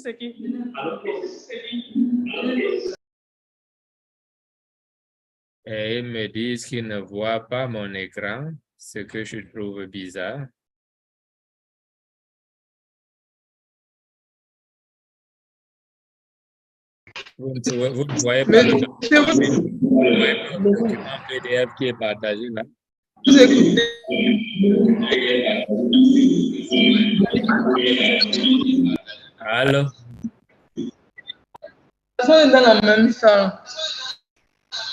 c'est qui? Et ils me disent qu'ils ne voient pas mon écran, ce que je trouve bizarre. Vous ne voyez pas le document PDF qui est partagé là? Vous écoutez? Allô? On est dans la même salle.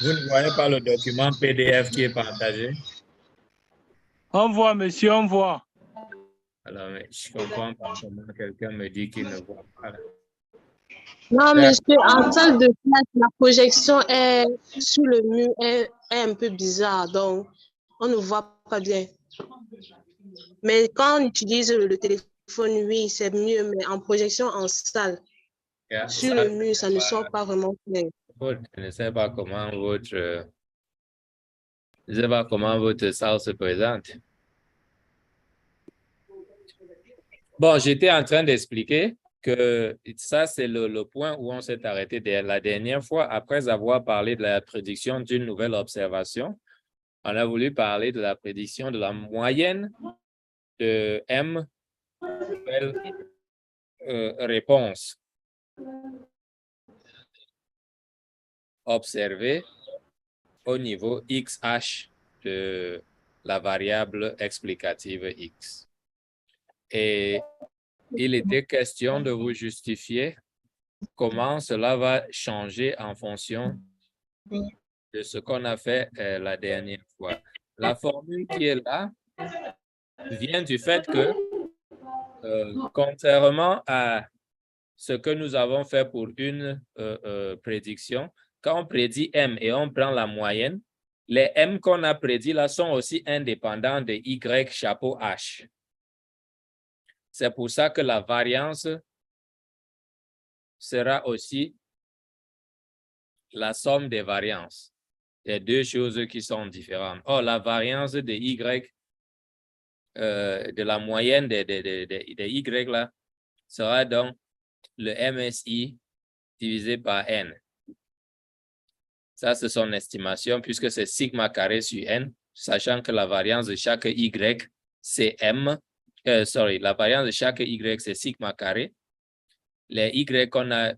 Vous ne voyez pas le document PDF qui est partagé? On voit, monsieur, on voit. Alors, je comprends pas comment quelqu'un me dit qu'il ne voit pas. Non, monsieur, en salle de classe, la projection est sur le mur est un peu bizarre, donc on ne voit pas bien. Mais quand on utilise le téléphone, oui, c'est mieux, mais en projection en salle, sur le mur, ça ne sort pas vraiment clair. Je ne sais pas comment votre salle se présente. Bon, j'étais en train d'expliquer que ça, c'est le point où on s'est arrêté la dernière fois. Après avoir parlé de la prédiction d'une nouvelle observation, on a voulu parler de la prédiction de la moyenne de M nouvelle réponse observée au niveau XH de la variable explicative X. Et il était question de vous justifier comment cela va changer en fonction de ce qu'on a fait la dernière fois. La formule qui est là vient du fait que, contrairement à ce que nous avons fait pour une prédiction, quand on prédit M et on prend la moyenne, les M qu'on a prédits là sont aussi indépendants de Y chapeau H. C'est pour ça que la variance sera aussi la somme des variances. Il y a deux choses qui sont différentes. Or, la variance de Y, de la moyenne de Y là, sera donc le MSI divisé par N. Ça, c'est son estimation puisque c'est sigma carré sur N, sachant que la variance de chaque Y, c'est M. La variance de chaque Y, c'est sigma carré. Les Y qu'on a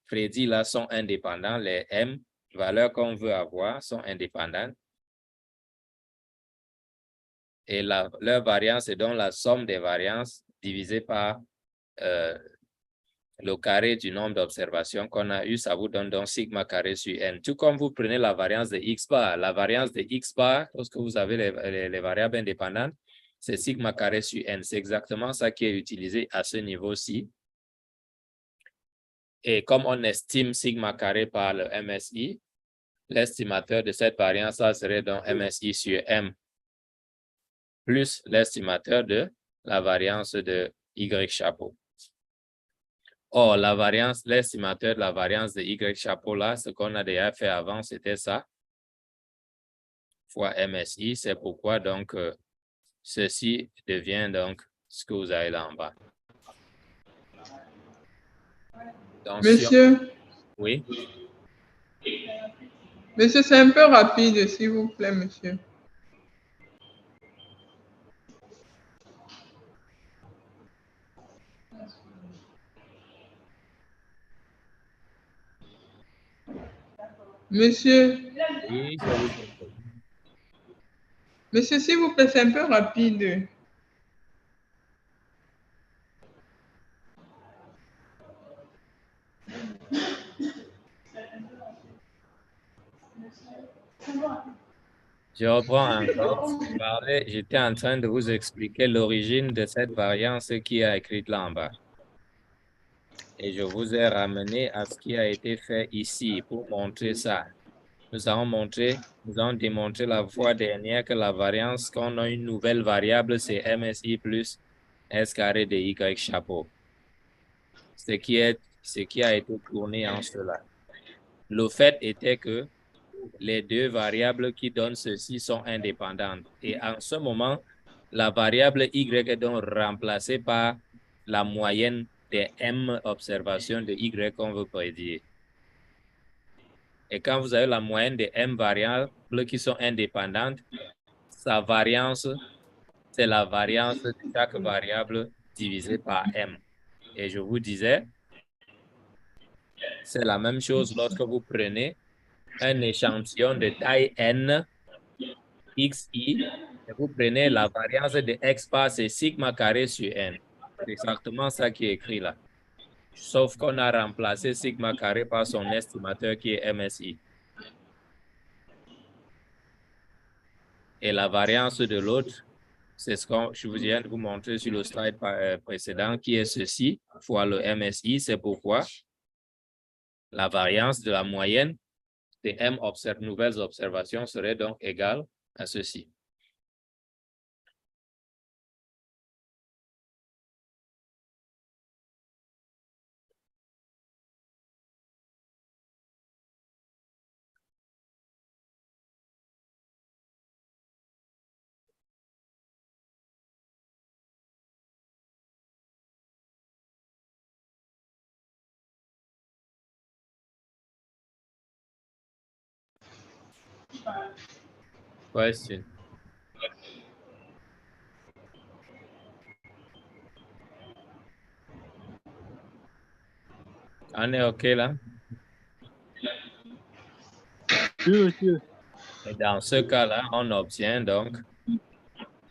prédits là sont indépendants. Les M, valeurs qu'on veut avoir, sont indépendantes. Et leur variance est donc la somme des variances divisée par le carré du nombre d'observations qu'on a eu. Ça vous donne donc sigma carré sur N. Tout comme vous prenez la variance de X bar. La variance de X bar, lorsque vous avez les variables indépendantes, c'est sigma carré sur N. C'est exactement ça qui est utilisé à ce niveau-ci. Et comme on estime sigma carré par le MSI, l'estimateur de cette variance, ça serait donc MSI sur M plus l'estimateur de la variance de Y chapeau. Or, la variance, l'estimateur de la variance de Y chapeau là, ce qu'on a déjà fait avant, c'était ça, fois MSI. C'est pourquoi donc ceci devient donc ce que vous avez là en bas. Donc, monsieur. Oui. Monsieur, c'est un peu rapide, s'il vous plaît, monsieur. Monsieur. Oui, je vous écoute. Monsieur, s'il vous plaît, c'est un peu rapide. Je reprends encore. J'étais en train de vous expliquer l'origine de cette variance qui est écrite là en bas. Et je vous ai ramené à ce qui a été fait ici pour montrer ça. Nous avons démontré la fois dernière que la variance, qu'on a une nouvelle variable, c'est MSI plus S carré de Y chapeau. Ce qui a été tourné en cela. Le fait était que les deux variables qui donnent ceci sont indépendantes. Et en ce moment, La variable y est donc remplacée par la moyenne des m observations de y qu'on veut prédire. Et quand vous avez la moyenne des m variables qui sont indépendantes, sa variance, c'est la variance de chaque variable divisée par m. Et je vous disais, c'est la même chose lorsque vous prenez un échantillon de taille n, xi, et vous prenez la variance de x bar, c'est sigma carré sur n. C'est exactement ça qui est écrit là. Sauf qu'on a remplacé sigma carré par son estimateur qui est MSI. Et la variance de l'autre, c'est ce que je vous viens de vous montrer sur le slide précédent, qui est ceci, fois le MSI. C'est pourquoi la variance de la moyenne des M nouvelles observations serait donc égale à ceci. Question. On est OK là? Oui, monsieur. Et dans ce cas-là, on obtient donc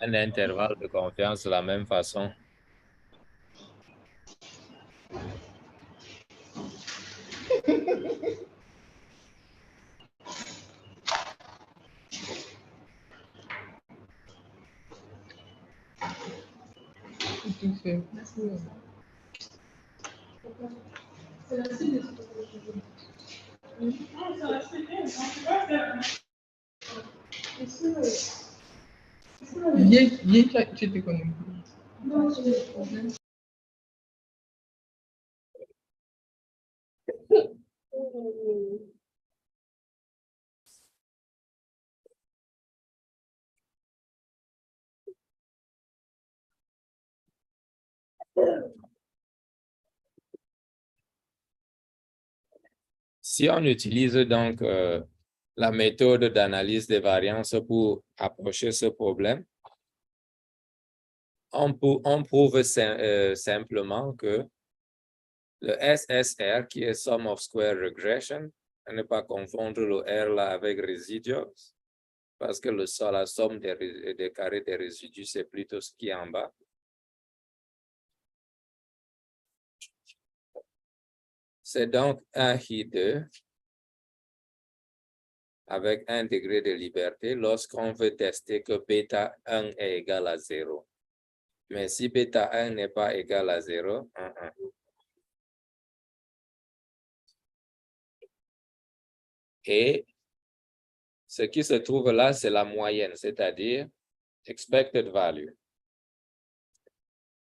un intervalle de confiance de la même façon. Tout fait. Viens, tu te connais. Si on utilise donc la méthode d'analyse des variances pour approcher ce problème, on prouve simplement que le SSR, qui est Sum of Square Regression, à ne pas confondre le R là avec Residuals, parce que la somme des carrés des résidus, c'est plutôt ce qui est en bas. C'est donc un hideux avec un degré de liberté lorsqu'on veut tester que bêta 1 est égal à 0. Mais si bêta 1 n'est pas égal à 0, et ce qui se trouve là, c'est la moyenne, c'est-à-dire expected value.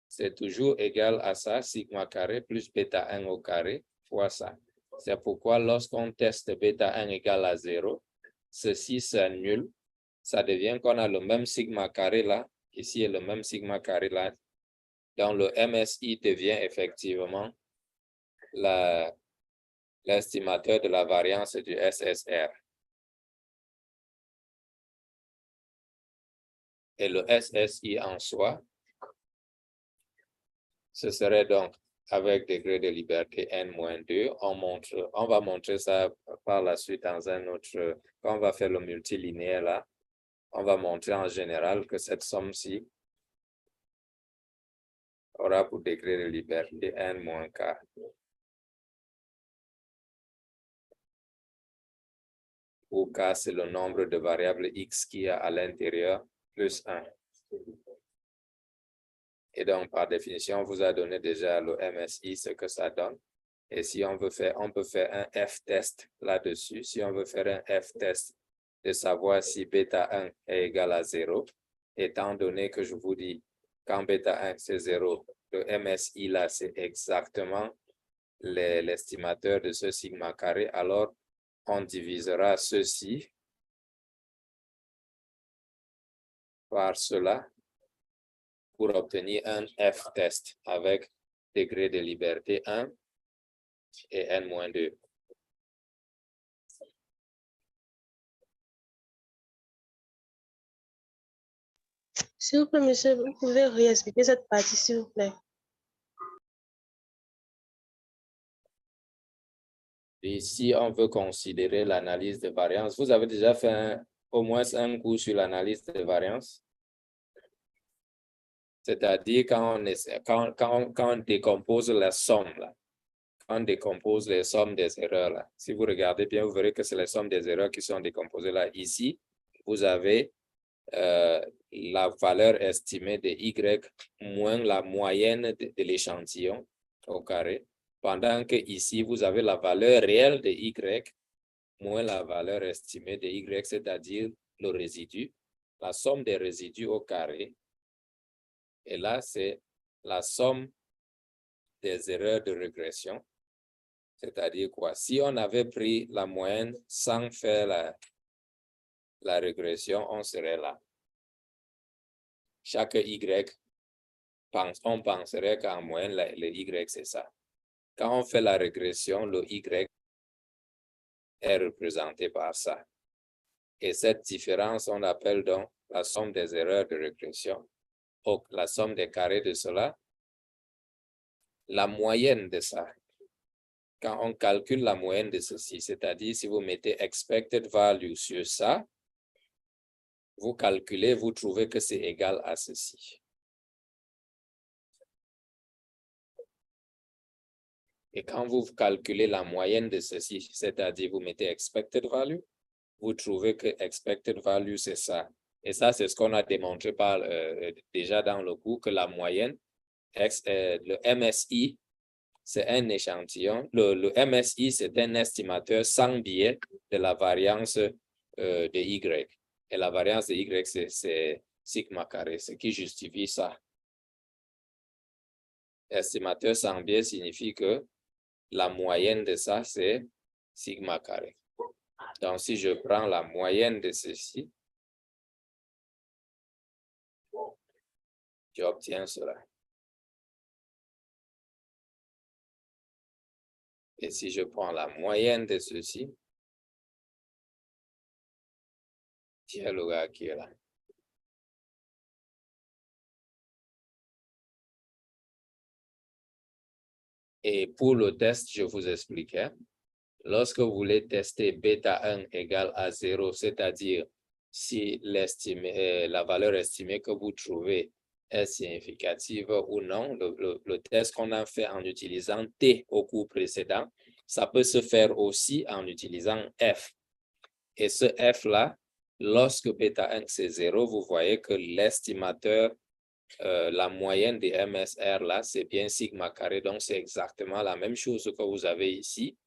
C'est toujours égal à ça, sigma carré plus bêta 1 au carré fois ça. C'est pourquoi lorsqu'on teste bêta 1 égal à 0, ceci s'annule. Ça devient qu'on a le même sigma carré là, ici et le même sigma carré là. Donc le MSI devient effectivement l'estimateur de la variance du SSR. Et le SSI en soi, ce serait donc avec degré de liberté n-2. On va montrer ça par la suite dans un autre, quand on va faire le multilinéaire là, on va montrer en général que cette somme-ci aura pour degré de liberté n-k. Où k, c'est le nombre de variables x qui y a à l'intérieur plus 1. Et donc, par définition, on vous a donné déjà le MSI, ce que ça donne. Et si on veut faire, on peut faire un F-test là-dessus. Si on veut faire un F-test de savoir si bêta 1 est égal à 0, étant donné que je vous dis, quand bêta 1 c'est 0, le MSI là, c'est exactement l'estimateur de ce sigma carré, alors on divisera ceci par cela pour obtenir un F-test avec degré de liberté 1 et N-2. S'il vous plaît, monsieur, vous pouvez réexpliquer cette partie, s'il vous plaît. Et si on veut considérer l'analyse de variance, vous avez déjà fait au moins un cours sur l'analyse de variance? C'est-à-dire quand on décompose la somme, là, quand on décompose les sommes des erreurs, là, si vous regardez bien, vous verrez que c'est les sommes des erreurs qui sont décomposées là. Ici, vous avez la valeur estimée de Y moins la moyenne de l'échantillon au carré, pendant que ici, vous avez la valeur réelle de Y moins la valeur estimée de Y, c'est-à-dire le résidu, la somme des résidus au carré. Et là, c'est la somme des erreurs de régression. C'est-à-dire quoi? Si on avait pris la moyenne sans faire la régression, on serait là. Chaque Y, on penserait qu'en moyenne, le Y, c'est ça. Quand on fait la régression, le Y est représenté par ça. Et cette différence, on appelle donc la somme des erreurs de régression. Donc, la somme des carrés de cela, la moyenne de ça. Quand on calcule la moyenne de ceci, c'est-à-dire si vous mettez expected value sur ça, vous calculez, vous trouvez que c'est égal à ceci. Et quand vous calculez la moyenne de ceci, c'est-à-dire vous mettez expected value, vous trouvez que expected value, c'est ça. Et ça, c'est ce qu'on a démontré déjà dans le cours, que la moyenne, le MSI, c'est un échantillon. Le MSI, c'est un estimateur sans biais de la variance de Y. Et la variance de Y, c'est sigma carré, ce qui justifie ça. Estimateur sans biais signifie que la moyenne de ça, c'est sigma carré. Donc, si je prends la moyenne de ceci, j'obtiens cela. Et si je prends la moyenne de ceci, tiens le gars qui est là. Et pour le test, je vous expliquais, lorsque vous voulez tester bêta 1 égale à 0, c'est-à-dire si la valeur estimée que vous trouvez est significative ou non, le test qu'on a fait en utilisant T au cours précédent, ça peut se faire aussi en utilisant F. Et ce F-là, lorsque bêta 1 c'est 0, vous voyez que l'estimateur, la moyenne des MSR là, c'est bien sigma carré, donc c'est exactement la même chose que vous avez ici.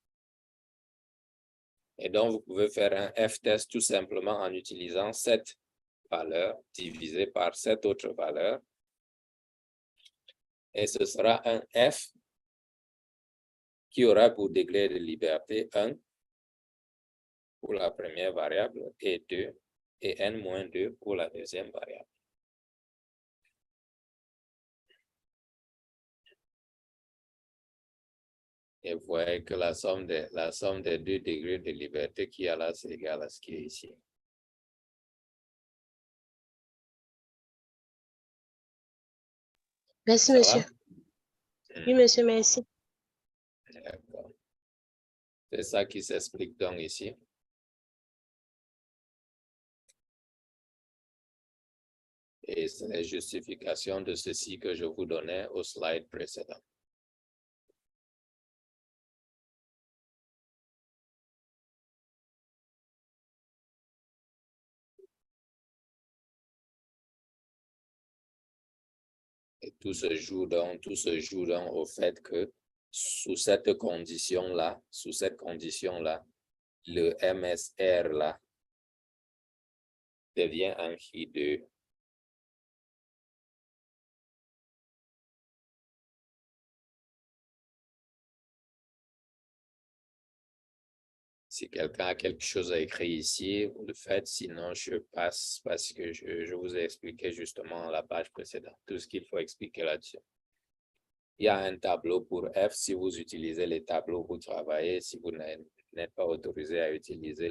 Et donc, vous pouvez faire un F-test tout simplement en utilisant cette valeur divisée par cette autre valeur. Et ce sera un F qui aura pour degré de liberté 1 pour la première variable et 2 et N-2 pour la deuxième variable. Et vous voyez que la somme des deux degrés de liberté qui est là, c'est égal à ce qui est ici. Merci, Ça monsieur. va? Oui, monsieur, merci. D'accord. C'est ça qui s'explique donc ici. Et c'est la justification de ceci que je vous donnais au slide précédent. Et tout se joue donc au fait que sous cette condition-là, le MSR là devient un J2. Si quelqu'un a quelque chose à écrire ici, vous le faites. Sinon, je passe parce que je vous ai expliqué justement la page précédente, tout ce qu'il faut expliquer là-dessus. Il y a un tableau pour F. Si vous utilisez les tableaux, vous travaillez. Si vous n'êtes pas autorisé à utiliser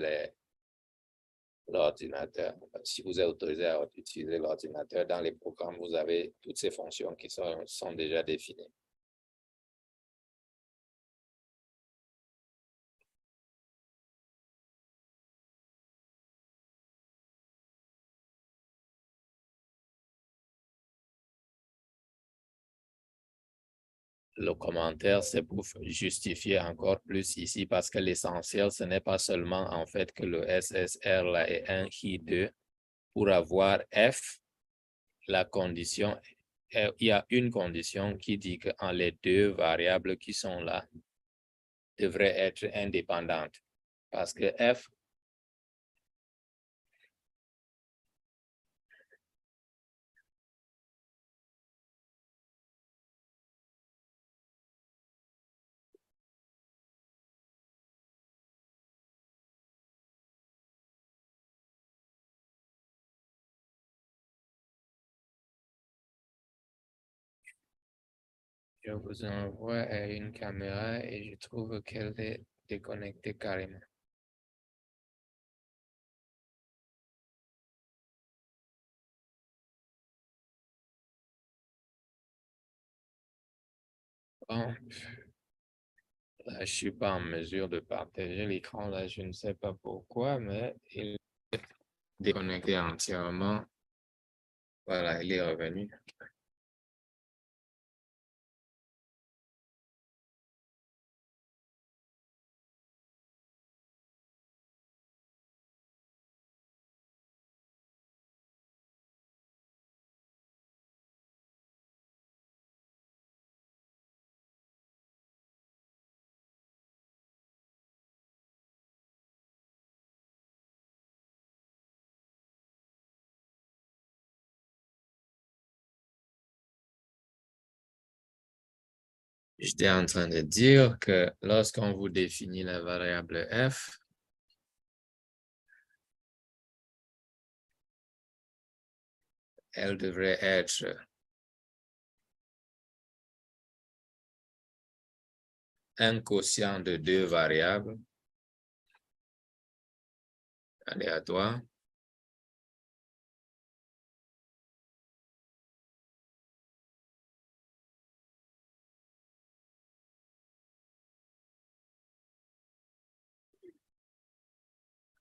l'ordinateur, si vous êtes autorisé à utiliser l'ordinateur, dans les programmes, vous avez toutes ces fonctions qui sont déjà définies. Le commentaire, c'est pour justifier encore plus ici parce que l'essentiel, ce n'est pas seulement en fait que le SSR là est 1 qui 2. Pour avoir F, la condition, il y a une condition qui dit que les deux variables qui sont là devraient être indépendantes. Parce que F, je vous envoie une caméra et je trouve qu'elle est déconnectée carrément. Bon, là, je ne suis pas en mesure de partager l'écran, là, je ne sais pas pourquoi, mais il est déconnecté entièrement. Voilà, il est revenu. J'étais en train de dire que lorsqu'on vous définit la variable f, elle devrait être un quotient de deux variables aléatoires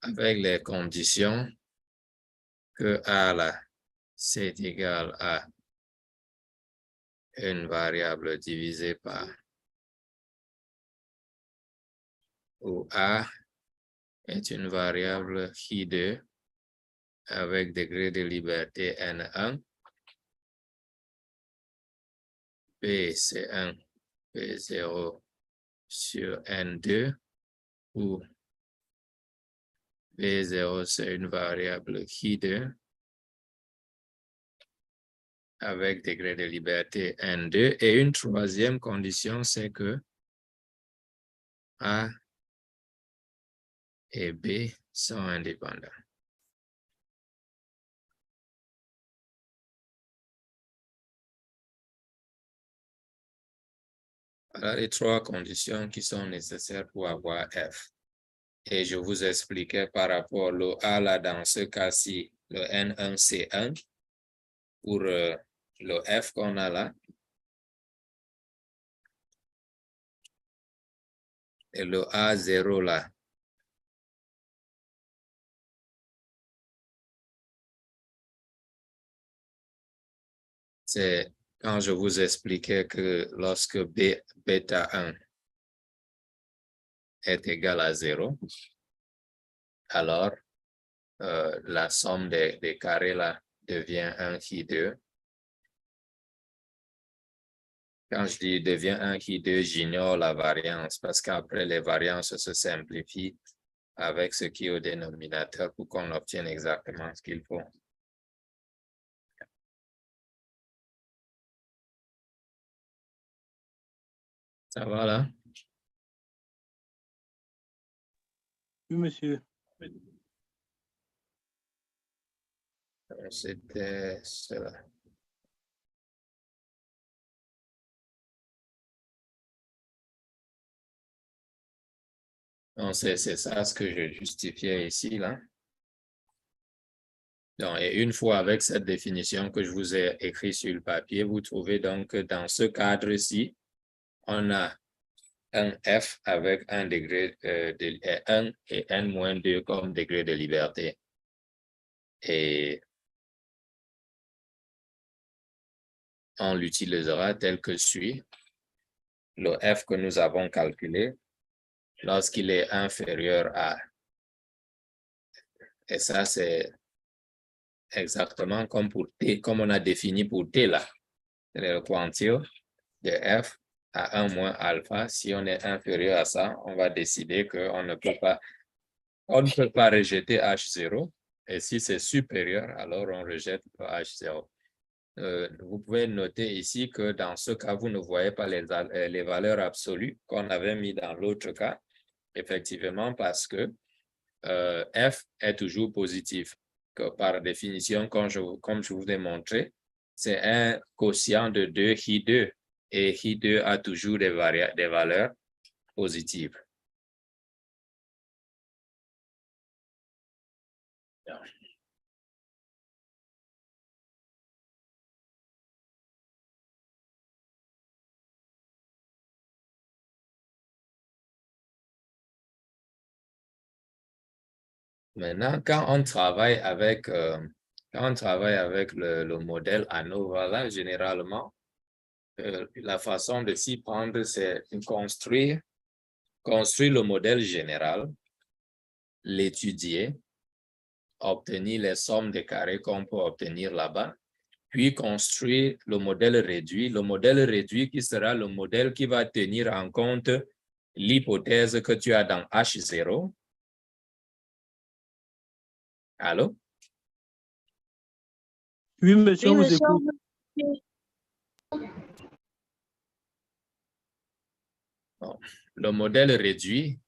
avec les conditions que A là, c'est égal à une variable divisée par où A est une variable J2 avec degré de liberté N1, P c'est 1, P0 sur N2, où P0 c'est une variable J2 avec degré de liberté N2. Et une troisième condition, c'est que A et B sont indépendants. Voilà les trois conditions qui sont nécessaires pour avoir F. Et je vous expliquais par rapport au A là, dans ce cas-ci, le N1 c'est 1 pour le F qu'on a là. Et le A0 là, c'est quand je vous expliquais que lorsque bêta 1 est égal à 0, alors la somme des carrés là devient 1 qui 2. Quand je dis devient 1 qui 2, j'ignore la variance parce qu'après les variances se simplifient avec ce qui est au dénominateur pour qu'on obtienne exactement ce qu'il faut. Ça va là? Oui, monsieur. C'était cela. Donc, c'est ça ce que je justifiais ici, là. Donc, et une fois avec cette définition que je vous ai écrite sur le papier, vous trouvez donc que dans ce cadre-ci, on a un F avec un degré de 1 et n-2 comme degré de liberté. Et on l'utilisera tel que suit. Le F que nous avons calculé, lorsqu'il est inférieur à, et ça c'est exactement comme pour T, comme on a défini pour T là, le quantile de F à 1 moins alpha. Si on est inférieur à ça, on va décider qu'on ne peut pas rejeter H0. Et si c'est supérieur, alors on rejette le H0. Vous pouvez noter ici que dans ce cas, vous ne voyez pas les valeurs absolues qu'on avait mis dans l'autre cas, effectivement parce que F est toujours positif. Que par définition, comme je vous ai montré, c'est un quotient de 2 Hi2 et Hi2 a toujours des valeurs positives. Maintenant, quand on travaille avec le modèle ANOVA, là, généralement, la façon de s'y prendre, c'est construire le modèle général, l'étudier, obtenir les sommes des carrés qu'on peut obtenir là-bas, puis construire le modèle réduit qui sera le modèle qui va tenir en compte l'hypothèse que tu as dans H0. Allô? Oui, monsieur, Oui, vous monsieur. écoute. Bon. Le modèle réduit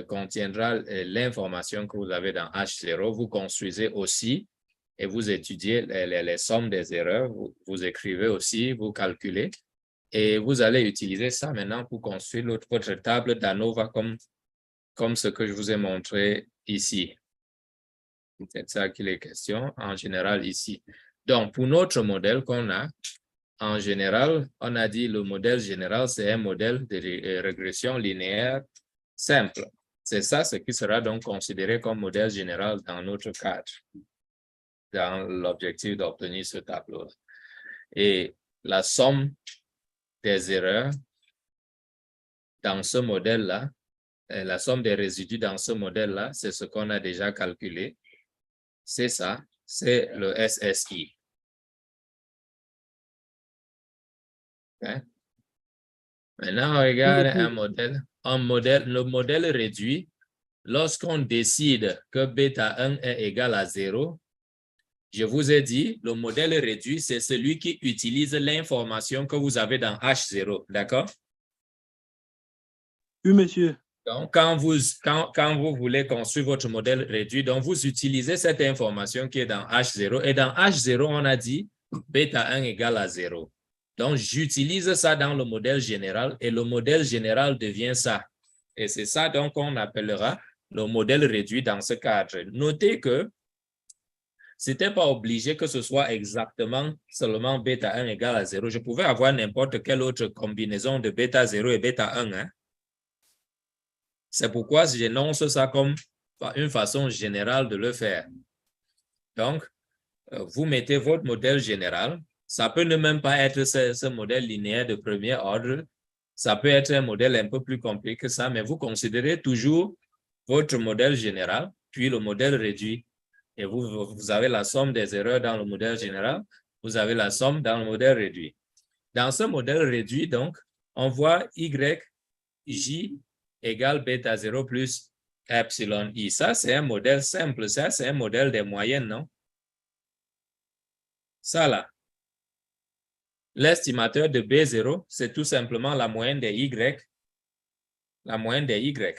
contiendra l'information que vous avez dans H0. Vous construisez aussi et vous étudiez les sommes des erreurs. Vous écrivez aussi, vous calculez. Et vous allez utiliser ça maintenant pour construire votre table d'ANOVA comme ce que je vous ai montré ici. C'est ça qu'il est question en général ici. Donc, pour notre modèle qu'on a, en général, on a dit le modèle général, c'est un modèle de régression linéaire simple. C'est ça ce qui sera donc considéré comme modèle général dans notre cadre, dans l'objectif d'obtenir ce tableau-là. Et la somme des erreurs dans ce modèle-là, la somme des résidus dans ce modèle-là, c'est ce qu'on a déjà calculé. C'est ça, c'est le SSI. Okay. Maintenant, on regarde le modèle réduit. Lorsqu'on décide que bêta 1 est égal à 0, je vous ai dit, le modèle réduit, c'est celui qui utilise l'information que vous avez dans H0, d'accord? Oui, monsieur. Donc, quand vous voulez construire votre modèle réduit, donc vous utilisez cette information qui est dans H0. Et dans H0, on a dit bêta 1 égale à 0. Donc, j'utilise ça dans le modèle général et le modèle général devient ça. Et c'est ça donc qu'on appellera le modèle réduit dans ce cadre. Notez que ce n'était pas obligé que ce soit exactement seulement bêta 1 égale à 0. Je pouvais avoir n'importe quelle autre combinaison de bêta 0 et bêta 1. Hein? C'est pourquoi j'énonce ça comme une façon générale de le faire. Donc, vous mettez votre modèle général. Ça peut ne même pas être ce modèle linéaire de premier ordre. Ça peut être un modèle un peu plus compliqué que ça, mais vous considérez toujours votre modèle général, puis le modèle réduit. Et vous avez la somme des erreurs dans le modèle général, vous avez la somme dans le modèle réduit. Dans ce modèle réduit, donc, on voit Y, J égale bêta 0 plus epsilon I. Ça, c'est un modèle simple. Ça, c'est un modèle des moyennes, non? Ça, là. L'estimateur de B0, c'est tout simplement la moyenne des Y. La moyenne des Y.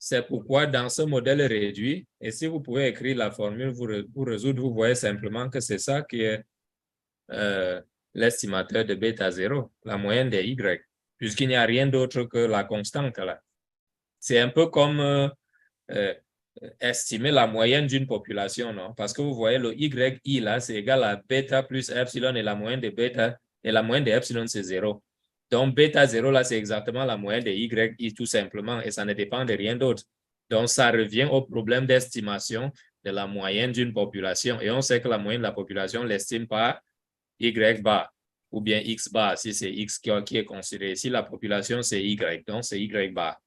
C'est pourquoi dans ce modèle réduit, et si vous pouvez écrire la formule pour résoudre, vous voyez simplement que c'est ça qui est l'estimateur de bêta 0, la moyenne des Y, puisqu'il n'y a rien d'autre que la constante là. C'est un peu comme estimer la moyenne d'une population, non? Parce que vous voyez le YI là, c'est égal à bêta plus epsilon et la moyenne de bêta, et la moyenne de epsilon c'est 0. Donc, bêta 0, là, c'est exactement la moyenne de YI tout simplement, et ça ne dépend de rien d'autre. Donc, ça revient au problème d'estimation de la moyenne d'une population. Et on sait que la moyenne de la population l'estime par Y bar, ou bien X bar, si c'est X qui est considéré. Ici, la population, c'est Y, donc c'est Y bar.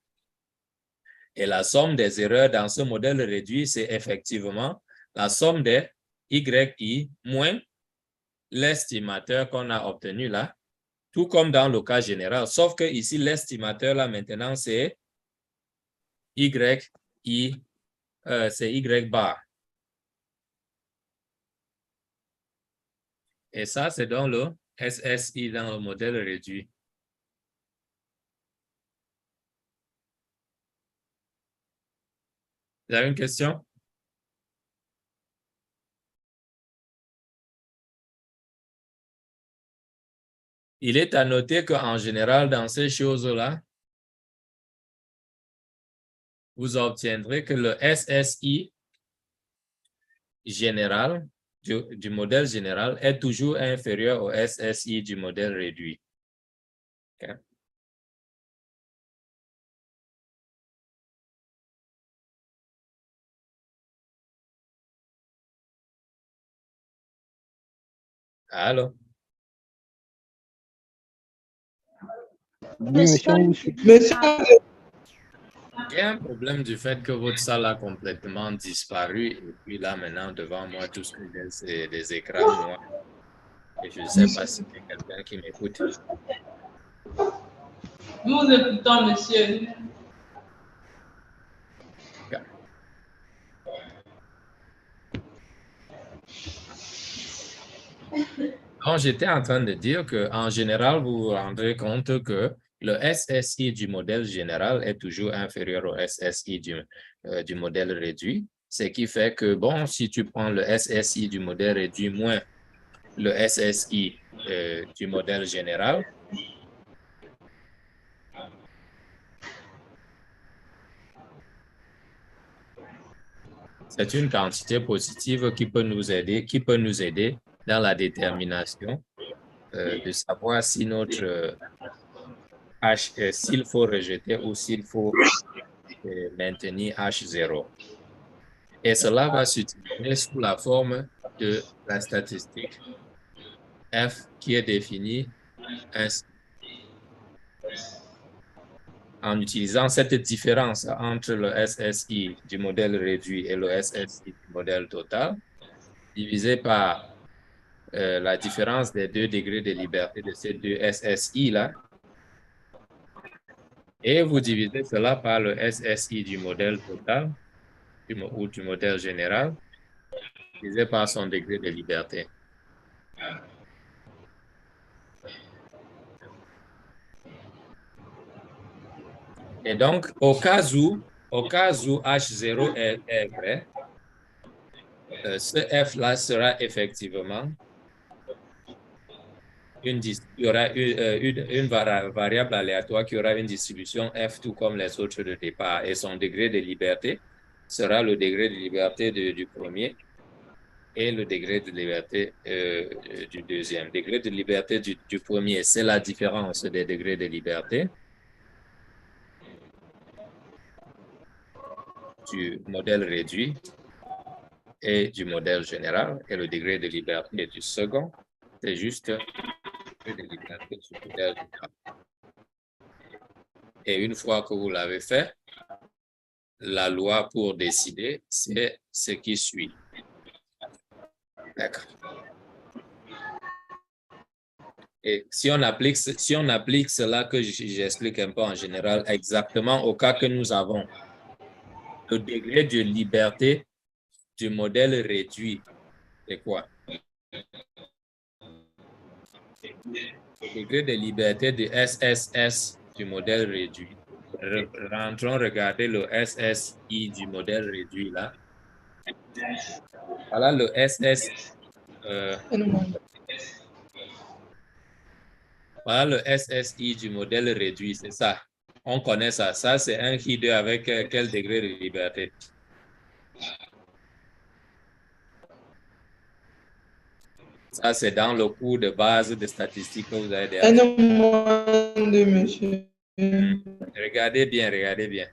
Et la somme des erreurs dans ce modèle réduit, c'est effectivement la somme des YI moins l'estimateur qu'on a obtenu là, tout comme dans le cas général, sauf que ici, l'estimateur, là, maintenant, c'est c'est Y bar. Et ça, c'est dans le SSI, dans le modèle réduit. Vous avez une question? Il est à noter qu'en général, dans ces choses-là, vous obtiendrez que le SSI général du modèle général est toujours inférieur au SSI du modèle réduit. Okay. Allô? Oui, monsieur, on vous suit. Monsieur, Il y a un problème du fait que votre salle a complètement disparu. Et puis là, maintenant, devant moi, tout ce que j'ai, c'est des écrans noirs. Et je ne sais pas si c'est quelqu'un qui m'écoute. nous vous écoutons, monsieur. Donc, j'étais en train de dire qu'en général, vous vous rendrez compte que le SSI du modèle général est toujours inférieur au SSI du modèle réduit. Ce qui fait que, bon, si tu prends le SSI du modèle réduit moins le SSI du modèle général, c'est une quantité positive qui peut nous aider dans la détermination de savoir si notre H, s'il faut rejeter ou s'il faut maintenir H0. Et cela va s'utiliser sous la forme de la statistique F qui est définie ainsi. En utilisant cette différence entre le SSI du modèle réduit et le SSI du modèle total, divisé par la différence des 2 degrés de liberté de ces deux SSI-là, et vous divisez cela par le SSI du modèle total ou du modèle général, divisé par son degré de liberté. Et donc, au cas où H0 est vrai, ce F-là sera effectivement il y aura une variable aléatoire qui aura une distribution F tout comme les autres de départ et son degré de liberté sera le degré de liberté du premier et le degré de liberté du deuxième. Degré de liberté du premier, c'est la différence des degrés de liberté du modèle réduit et du modèle général, et le degré de liberté du second, c'est juste le degré de liberté du modèle général. Et une fois que vous l'avez fait, la loi pour décider, c'est ce qui suit. D'accord. Et si on applique cela que j'explique un peu en général, exactement au cas que nous avons, le degré de liberté du modèle réduit, c'est quoi? Le degré de liberté du SSS du modèle réduit Rentrons regarder le SSI du modèle réduit là. Voilà le SS. Voilà le SSI du modèle réduit, c'est ça. On connaît ça. Ça, c'est un J2 avec quel degré de liberté? Ça, c'est dans le cours de base de statistiques que vous avez déjà fait. N-2, monsieur. Regardez bien, regardez bien.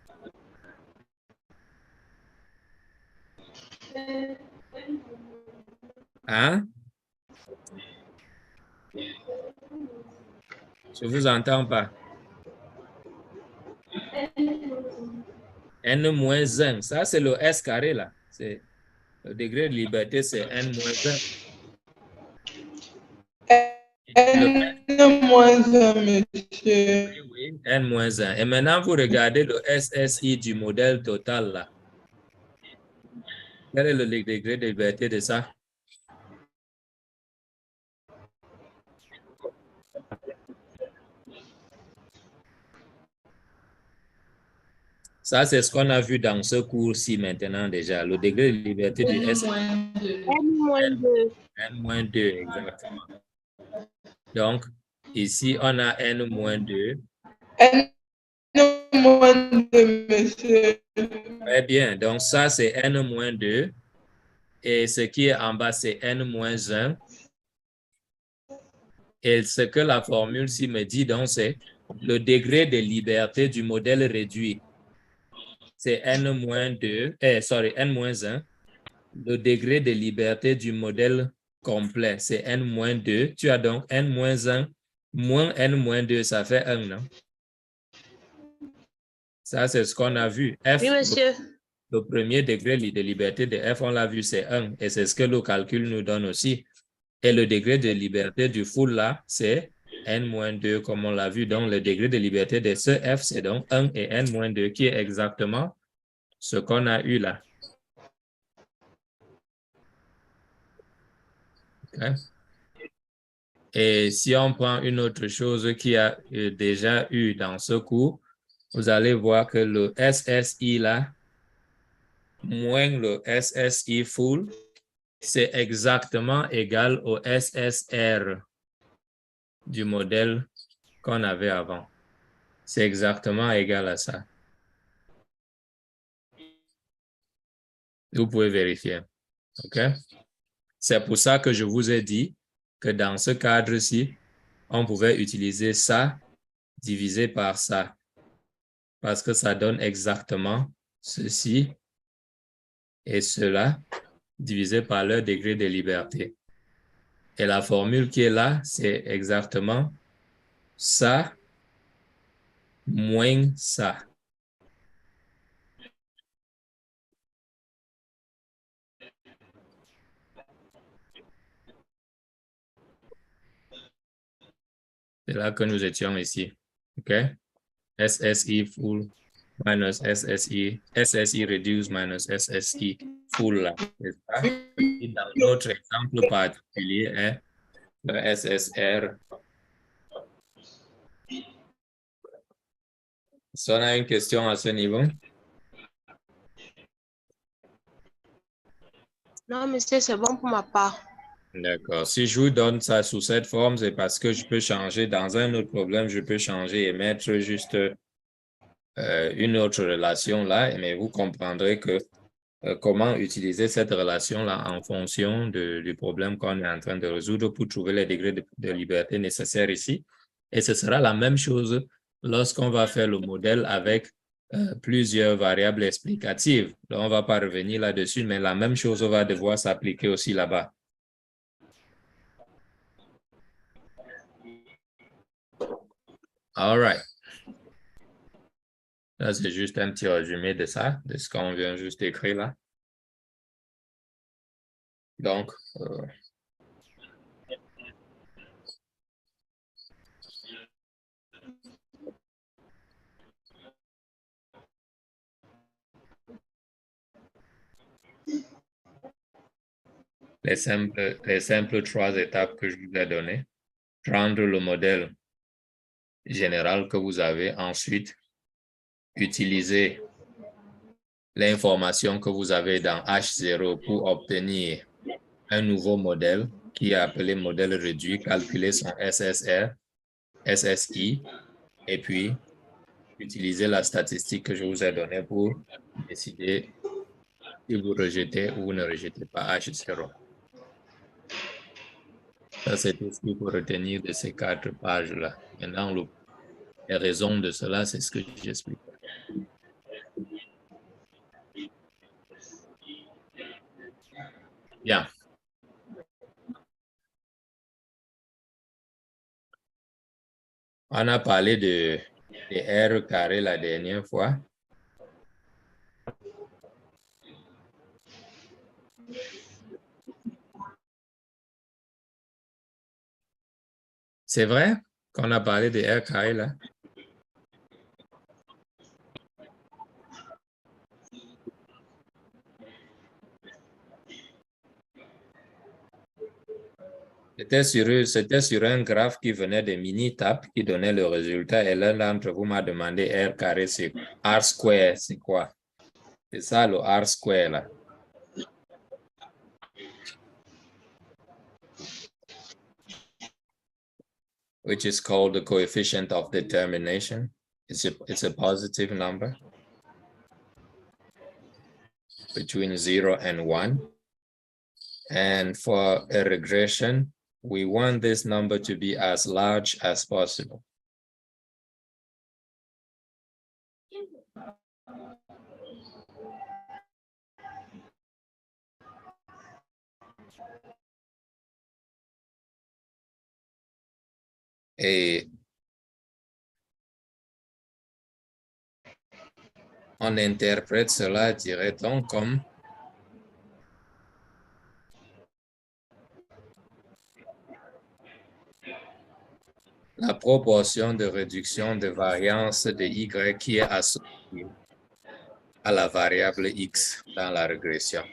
Hein? Je vous entends pas. N-1, ça c'est le S carré là. C'est le degré de liberté, c'est N-1. N-1, monsieur. Oui, N-1. Et maintenant, vous regardez le SSI du modèle total là. Quel est le degré de liberté de ça? Ça, c'est ce qu'on a vu dans ce cours-ci maintenant déjà. Le degré de liberté du SSI. N-2. N-2, exactement. Donc, ici, on a N-2. N-2, monsieur. Très bien. Donc, ça, c'est N-2. Et ce qui est en bas, c'est N-1. Et ce que la formule-ci me dit, donc, c'est le degré de liberté du modèle réduit. C'est N-2, N-1. Le degré de liberté du modèle complet, c'est N-2. Tu as donc N-1 moins N-2, ça fait 1, non? Ça, c'est ce qu'on a vu. F, Oui, monsieur. le premier degré de liberté de F, on l'a vu, c'est 1. Et c'est ce que le calcul nous donne aussi. Et le degré de liberté du full là, c'est N-2, comme on l'a vu. Donc, le degré de liberté de ce F, c'est donc 1 et N-2, qui est exactement ce qu'on a eu là. Okay. Et si on prend une autre chose qui a déjà eu dans ce cours, vous allez voir que le SSI là, moins le SSI full, c'est exactement égal au SSR du modèle qu'on avait avant. C'est exactement égal à ça. Vous pouvez vérifier. OK? C'est pour ça que je vous ai dit que dans ce cadre-ci, on pouvait utiliser ça divisé par ça. Parce que ça donne exactement ceci et cela divisé par leur degré de liberté. Et la formule qui est là, c'est exactement ça moins ça. C'est là que nous étions ici. OK? SSI full minus SSI reduced minus SSI full là. C'est ça. Et dans notre exemple particulier est le SSR. Si on a une question à ce niveau? Non, monsieur, c'est bon pour ma part. D'accord. Si je vous donne ça sous cette forme, c'est parce que je peux changer dans un autre problème, je peux changer et mettre juste une autre relation là, mais vous comprendrez que comment utiliser cette relation-là en fonction du problème qu'on est en train de résoudre pour trouver les degrés de liberté nécessaires ici. Et ce sera la même chose lorsqu'on va faire le modèle avec plusieurs variables explicatives. Là, on ne va pas revenir là-dessus, mais la même chose va devoir s'appliquer aussi là-bas. All right. Là, c'est juste un petit résumé de ça, de ce qu'on vient juste d'écrire là. Donc, les simples 3 étapes que je vous ai données. Prendre le modèle général que vous avez, ensuite utilisez l'information que vous avez dans H0 pour obtenir un nouveau modèle qui est appelé modèle réduit, calculer son SSR, SSI, et puis utilisez la statistique que je vous ai donnée pour décider si vous rejetez ou ne rejetez pas H0. Ça, c'est tout ce qu'il faut retenir de ces 4 pages-là. Maintenant, les raisons de cela, c'est ce que j'explique. Bien. On a parlé de R carré la dernière fois. C'est vrai qu'on a parlé de R carré là? C'était sur un graphe qui venait de Minitab qui donnait le résultat et l'un d'entre vous m'a demandé R carré, c'est R square, c'est quoi? C'est ça le R square là. Which is called the coefficient of determination. It's a positive number between 0 and 1. And for a regression, we want this number to be as large as possible. Et on interprète cela, dirait-on, comme la proportion de réduction de variance de Y qui est associée à la variable X dans la régression.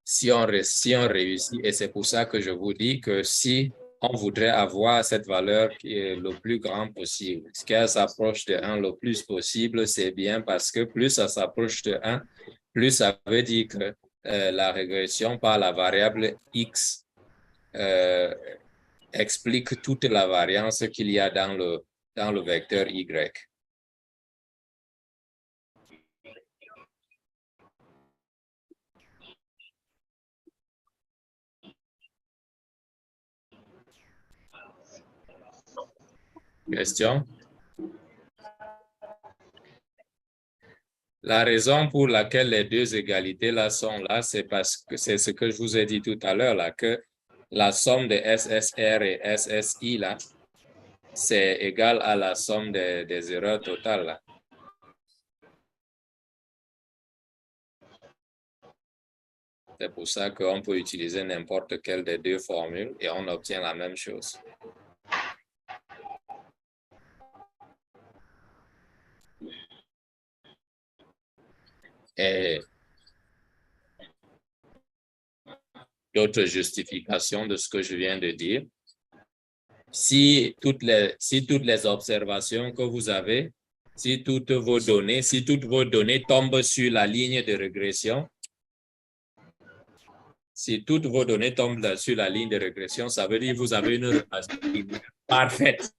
Si on réussit, et c'est pour ça que je vous dis que si on voudrait avoir cette valeur qui est le plus grand possible, qu'elle s'approche de 1 le plus possible, c'est bien parce que plus ça s'approche de 1, plus ça veut dire que la régression par la variable X explique toute la variance qu'il y a dans le vecteur Y. Question? La raison pour laquelle les deux égalités-là sont là, c'est parce que c'est ce que je vous ai dit tout à l'heure, là, que la somme de SSR et SSI, là, c'est égal à la somme des erreurs totales, là. C'est pour ça qu'on peut utiliser n'importe quelle des deux formules et on obtient la même chose. Et d'autres justifications de ce que je viens de dire. Si toutes les observations que vous avez, si toutes vos données tombent sur la ligne de régression, si toutes vos données tombent sur la ligne de régression, ça veut dire que vous avez une relation parfaite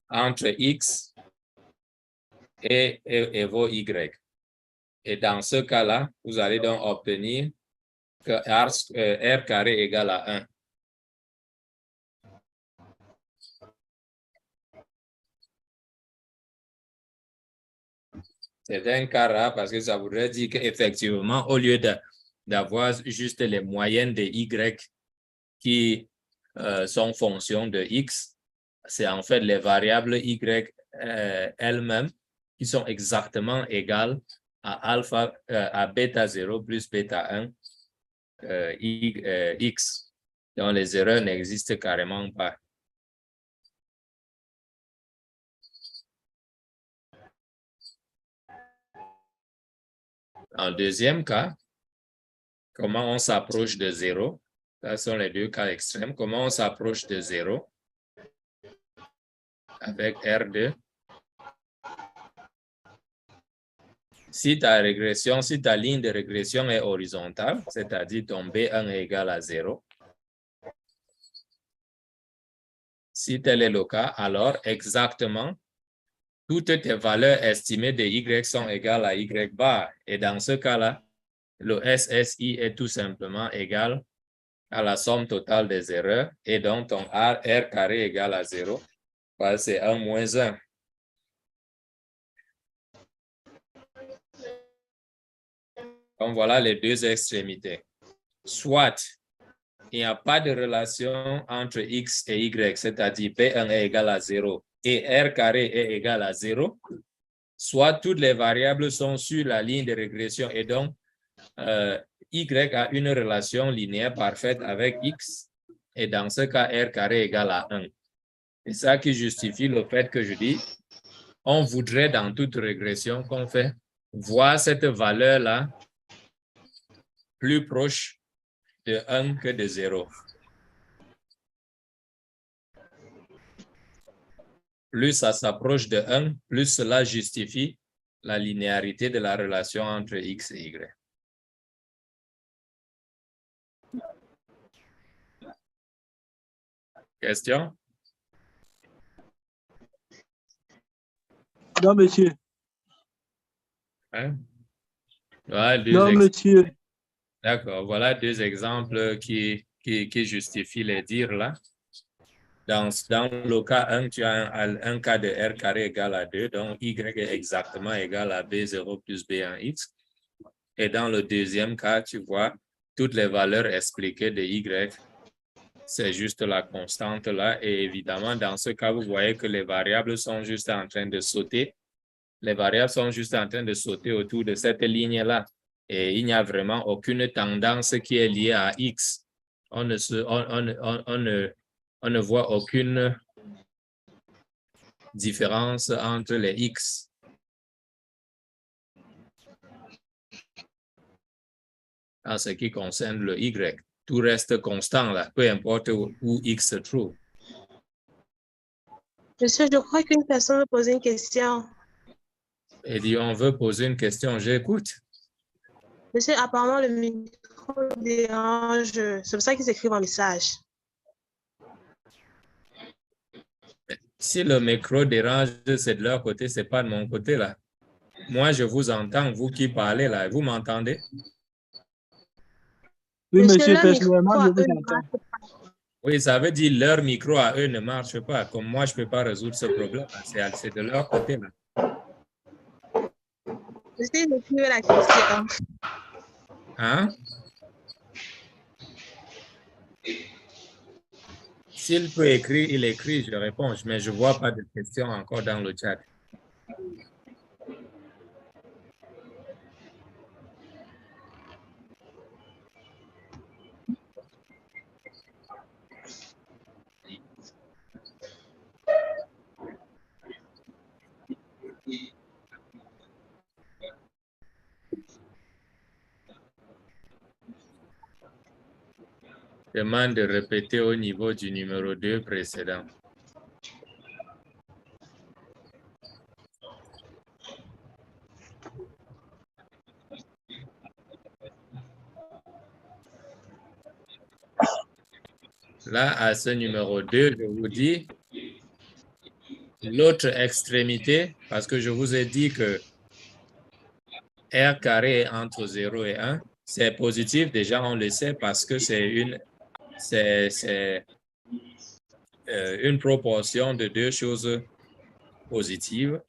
entre X et vos Y. Et dans ce cas-là, vous allez donc obtenir que R carré égale à 1. C'est un cas rare parce que ça voudrait dire qu'effectivement, au lieu d'avoir juste les moyennes de Y qui sont fonction de X, c'est en fait les variables Y elles-mêmes qui sont exactement égales à bêta 0 plus bêta 1 X. Donc les erreurs n'existent carrément pas. En deuxième cas, comment on s'approche de 0? Ce sont les deux cas extrêmes. Comment on s'approche de 0? avec R2. Si ta régression, si ta ligne de régression est horizontale, c'est-à-dire ton B1 est égal à 0, si tel est le cas, alors exactement, toutes tes valeurs estimées de Y sont égales à Y bar. Et dans ce cas-là, le SSI est tout simplement égal à la somme totale des erreurs et donc ton R carré égale à 0, c'est 1 moins 1. Donc voilà les deux extrémités. Soit il n'y a pas de relation entre X et Y, c'est-à-dire P1 est égal à 0 et R carré est égal à 0, soit toutes les variables sont sur la ligne de régression et donc Y a une relation linéaire parfaite avec X et dans ce cas, R carré égale à 1. C'est ça qui justifie le fait que je dis, on voudrait dans toute régression qu'on fait voir cette valeur-là plus proche de 1 que de 0. Plus ça s'approche de 1, plus cela justifie la linéarité de la relation entre X et Y. Question? Non, monsieur. Hein? Voilà Non, monsieur. D'accord, voilà deux exemples qui justifient les dires là. Dans le cas 1, tu as un cas de R carré égal à 2, donc Y est exactement égal à B0 plus B1X. Et dans le deuxième cas, tu vois toutes les valeurs expliquées de Y. C'est juste la constante là. Et évidemment, dans ce cas, vous voyez que les variables sont juste en train de sauter. Les variables sont juste en train de sauter autour de cette ligne-là. Et il n'y a vraiment aucune tendance qui est liée à X. On ne voit aucune différence entre les X. En ce qui concerne le Y, tout reste constant là, peu importe où X se trouve. Monsieur, je crois qu'une personne veut poser une question. Et dit, on veut poser une question, j'écoute. Monsieur, apparemment, le micro dérange. C'est pour ça qu'ils écrivent un message. Si le micro dérange, c'est de leur côté, c'est pas de mon côté là. Moi, je vous entends, vous qui parlez là, vous m'entendez? Oui, monsieur, leur personnellement, je micro vous entends. Oui, ça veut dire leur micro à eux ne marche pas. Comme moi, je ne peux pas résoudre ce problème. C'est de leur côté là. J'essaie d'écrire la question. Hein? S'il peut écrire, il écrit, je réponds, mais je ne vois pas de questions encore dans le chat. Demande de répéter au niveau du numéro 2 précédent. Là, à ce numéro 2, je vous dis l'autre extrémité, parce que je vous ai dit que R carré est entre 0 et 1. C'est positif, déjà on le sait parce que c'est une proportion de deux choses positives.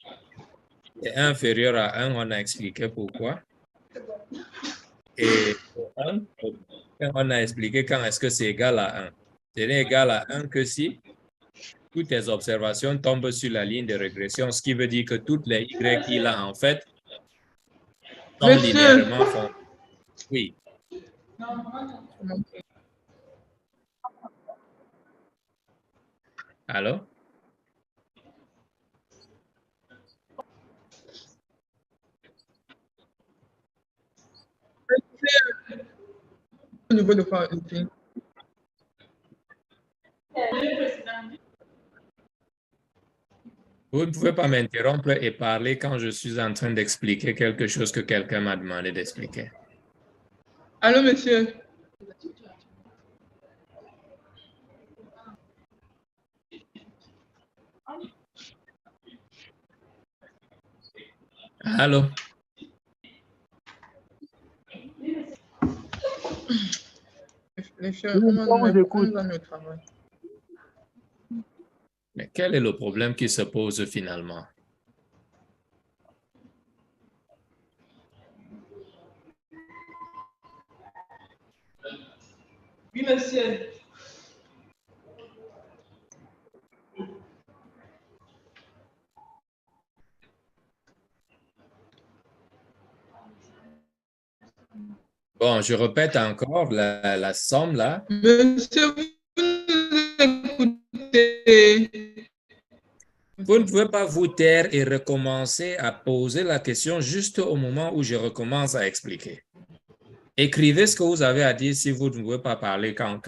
Et inférieur à 1, on a expliqué pourquoi. Et 1, on a expliqué quand est-ce que c'est égal à 1. C'est égal à 1 que si toutes tes observations tombent sur la ligne de régression, ce qui veut dire que toutes les Y qu'il a en fait sont linéairement fondées. Oui. Allô? Au niveau de quoi? Vous ne pouvez pas m'interrompre et parler quand je suis en train d'expliquer quelque chose que quelqu'un m'a demandé d'expliquer. Allô, monsieur. Allô? Les filles, Oui, on on vous écoute. nous a mis au travail. Mais quel est le problème qui se pose finalement? Oui, monsieur. Bon, je répète encore, la somme là, Monsieur, vous nous écoutez. vous ne pouvez pas vous taire et recommencer à poser la question juste au moment où je recommence à expliquer. Écrivez ce que vous avez à dire si vous ne pouvez pas parler quand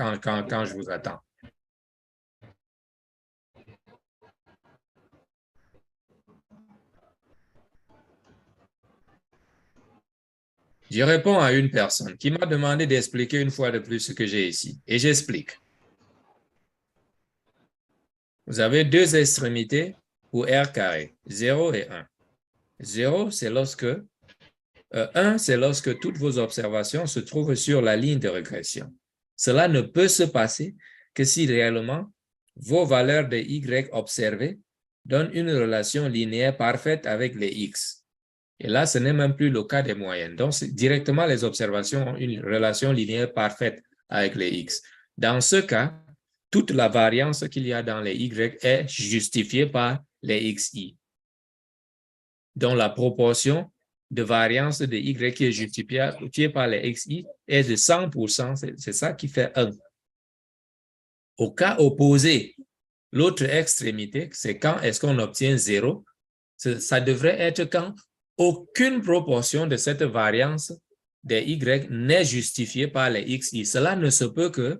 je vous attends. Je réponds à une personne qui m'a demandé d'expliquer une fois de plus ce que j'ai ici. Et j'explique. Vous avez deux extrémités pour R carré, 0 et 1. 0, c'est lorsque 1, c'est lorsque toutes vos observations se trouvent sur la ligne de régression. Cela ne peut se passer que si réellement vos valeurs de Y observées donnent une relation linéaire parfaite avec les X. Et là, ce n'est même plus le cas des moyennes. Donc, directement, les observations ont une relation linéaire parfaite avec les X. Dans ce cas, toute la variance qu'il y a dans les Y est justifiée par les XI. Donc, la proportion de variance de Y qui est justifiée par les XI est de 100%. C'est ça qui fait 1. Au cas opposé, l'autre extrémité, c'est quand est-ce qu'on obtient 0. Ça devrait être quand aucune proportion de cette variance des Y n'est justifiée par les XI. Cela ne se peut que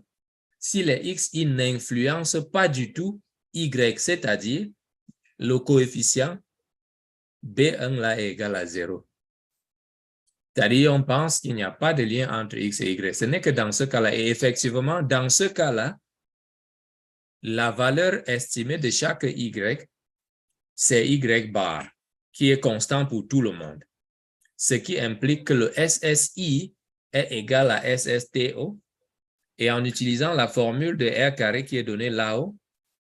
si les XI n'influencent pas du tout Y, c'est-à-dire le coefficient B1 là est égal à 0. C'est-à-dire, on pense qu'il n'y a pas de lien entre X et Y. Ce n'est que dans ce cas-là. Et effectivement, dans ce cas-là, la valeur estimée de chaque Y, c'est Y bar, qui est constant pour tout le monde. Ce qui implique que le SSI est égal à SSTO. Et en utilisant la formule de R carré qui est donnée là-haut,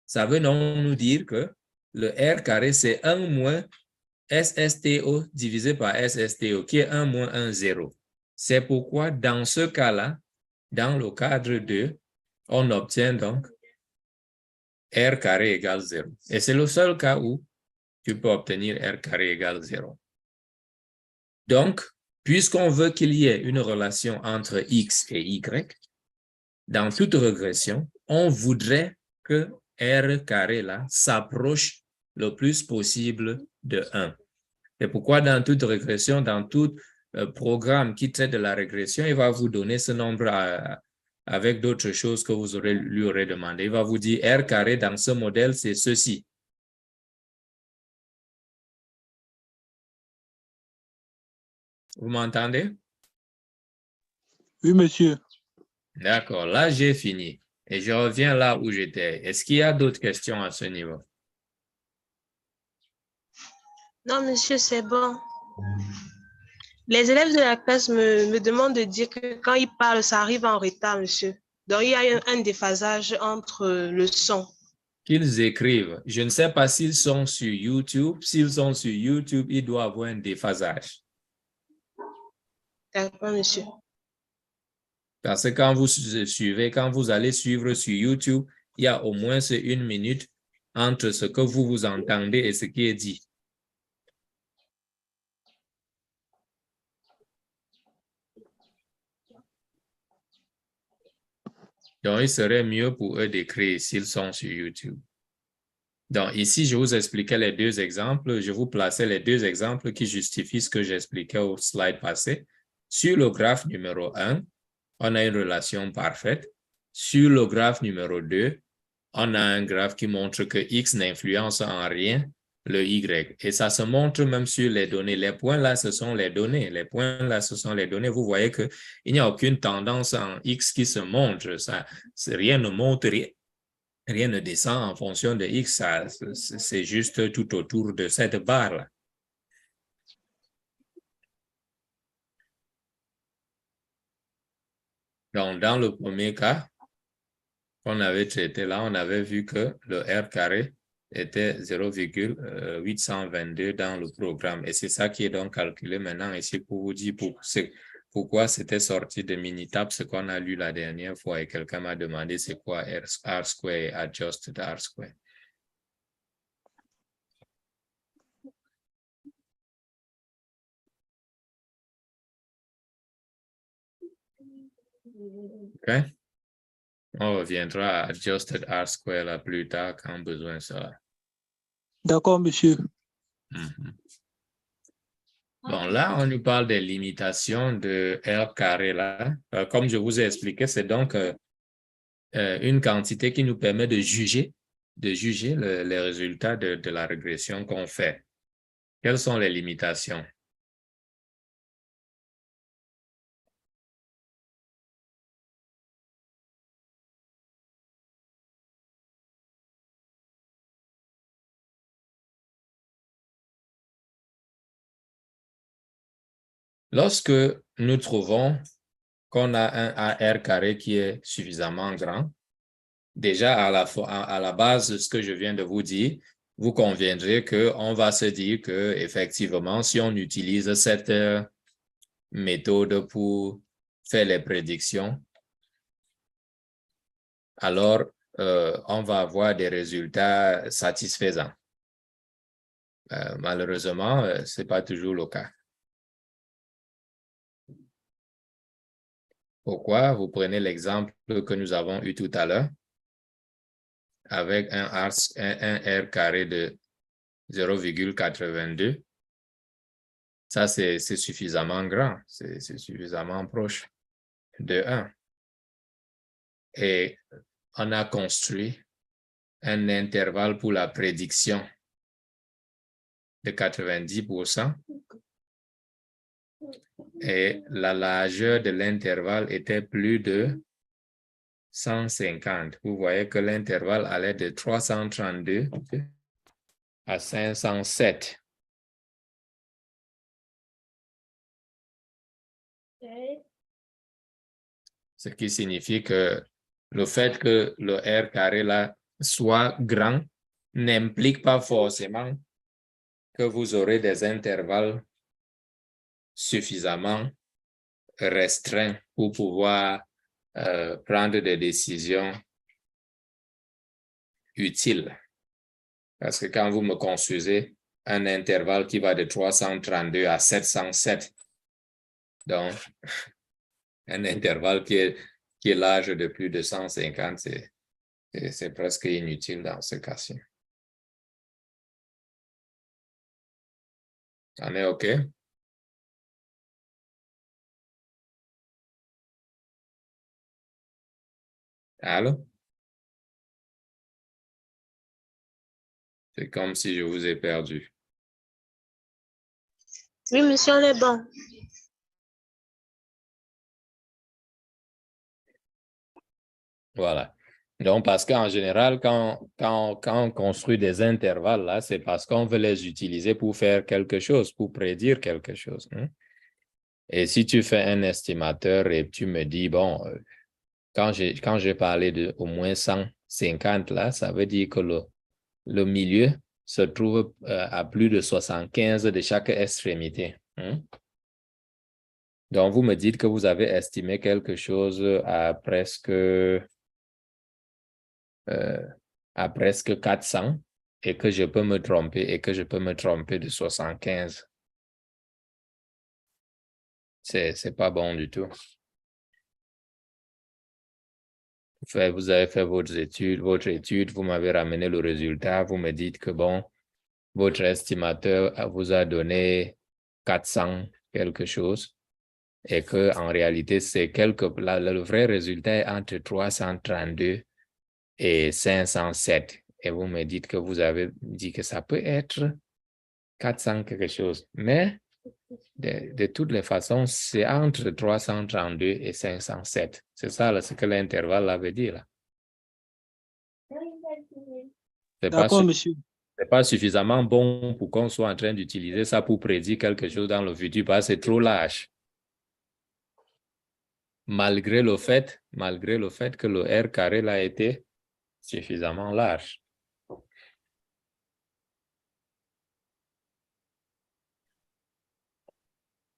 ça veut donc nous dire que le R carré, c'est 1 moins SSTO divisé par SSTO, qui est 1 moins 1, 0. C'est pourquoi, dans ce cas-là, dans le cadre 2, on obtient donc R carré égale 0. Et c'est le seul cas où tu peux obtenir R carré égale 0. Donc, puisqu'on veut qu'il y ait une relation entre X et Y, dans toute régression, on voudrait que R carré là s'approche le plus possible de 1. C'est pourquoi dans toute régression, dans tout programme qui traite de la régression, il va vous donner ce nombre avec d'autres choses que vous lui aurez demandé. Il va vous dire R carré dans ce modèle, c'est ceci. Vous m'entendez? Oui, monsieur. D'accord, là j'ai fini. Et je reviens là où j'étais. Est-ce qu'il y a d'autres questions à ce niveau? Non, monsieur, c'est bon. Les élèves de la classe me demandent de dire que quand ils parlent, ça arrive en retard, monsieur. Donc, il y a un déphasage entre le son. Qu'ils écrivent. Je ne sais pas s'ils sont sur YouTube. S'ils sont sur YouTube, il doit avoir un déphasage. D'accord, monsieur. Parce que quand vous suivez, quand vous allez suivre sur YouTube, il y a au moins 1 minute entre ce que vous entendez et ce qui est dit. Donc, il serait mieux pour eux d'écrire s'ils sont sur YouTube. Donc, ici, je vous expliquais les deux exemples. Je vous plaçais les deux exemples qui justifient ce que j'expliquais au slide passé. Sur le graphe numéro 1, on a une relation parfaite. Sur le graphe numéro 2, on a un graphe qui montre que X n'influence en rien le Y. Et ça se montre même sur les données. Les points là, ce sont les données. Les points là, ce sont les données. Vous voyez qu'il n'y a aucune tendance en X qui se montre. Ça, rien ne monte, rien ne descend en fonction de X. C'est juste tout autour de cette barre-là. Donc, dans le premier cas qu'on avait traité là, on avait vu que le R carré était 0,822 dans le programme. Et c'est ça qui est donc calculé maintenant ici pour vous dire pourquoi c'était sorti de Minitab, ce qu'on a lu la dernière fois. Et quelqu'un m'a demandé c'est quoi R square et adjusted R square. OK? On reviendra à adjusted R square là plus tard quand besoin sera. D'accord, monsieur. Bon, là, on nous parle des limitations de R carré là. Comme je vous ai expliqué, c'est donc une quantité qui nous permet de juger les résultats de la régression qu'on fait. Quelles sont les limitations? Lorsque nous trouvons qu'on a un AR carré qui est suffisamment grand, déjà à la base de ce que je viens de vous dire, vous conviendrez qu'on va se dire que effectivement, si on utilise cette méthode pour faire les prédictions, alors on va avoir des résultats satisfaisants. Malheureusement, ce n'est pas toujours le cas. Pourquoi? Vous prenez l'exemple que nous avons eu tout à l'heure avec un R carré de 0,82. Ça, c'est suffisamment grand, c'est suffisamment proche de 1. Et on a construit un intervalle pour la prédiction de 90%. Et la largeur de l'intervalle était plus de 150. Vous voyez que l'intervalle allait de 332 à 507. Ce qui signifie que le fait que le R carré là soit grand n'implique pas forcément que vous aurez des intervalles suffisamment restreints pour pouvoir prendre des décisions utiles. Parce que quand vous me construisez un intervalle qui va de 332 à 707, donc un intervalle qui est large de plus de 150, c'est presque inutile dans ce cas-ci. On est OK? Allô? C'est comme si je vous ai perdu. Oui, monsieur, on est bon. Voilà. Donc, parce qu'en général, quand on construit des intervalles, là, c'est parce qu'on veut les utiliser pour faire quelque chose, pour prédire quelque chose. Hein? Et si tu fais un estimateur et tu me dis, bon, quand j'ai parlé de au moins 150, là, ça veut dire que le milieu se trouve à plus de 75 de chaque extrémité. Hein? Donc, vous me dites que vous avez estimé quelque chose à presque 400 et que je peux me tromper de 75. C'est pas bon du tout. Vous avez fait votre étude, vous m'avez ramené le résultat, vous me dites que bon, votre estimateur vous a donné 400 quelque chose et que en réalité, le vrai résultat est entre 332 et 507. et vous me dites que vous avez dit que ça peut être 400 quelque chose. Mais de toutes les façons, c'est entre 332 et 507. C'est ça là, ce que l'intervalle là veut dire. Là. D'accord, monsieur. C'est pas suffisamment bon pour qu'on soit en train d'utiliser ça pour prédire quelque chose dans le futur parce que c'est trop large. Malgré le fait que le R carré là a été suffisamment large.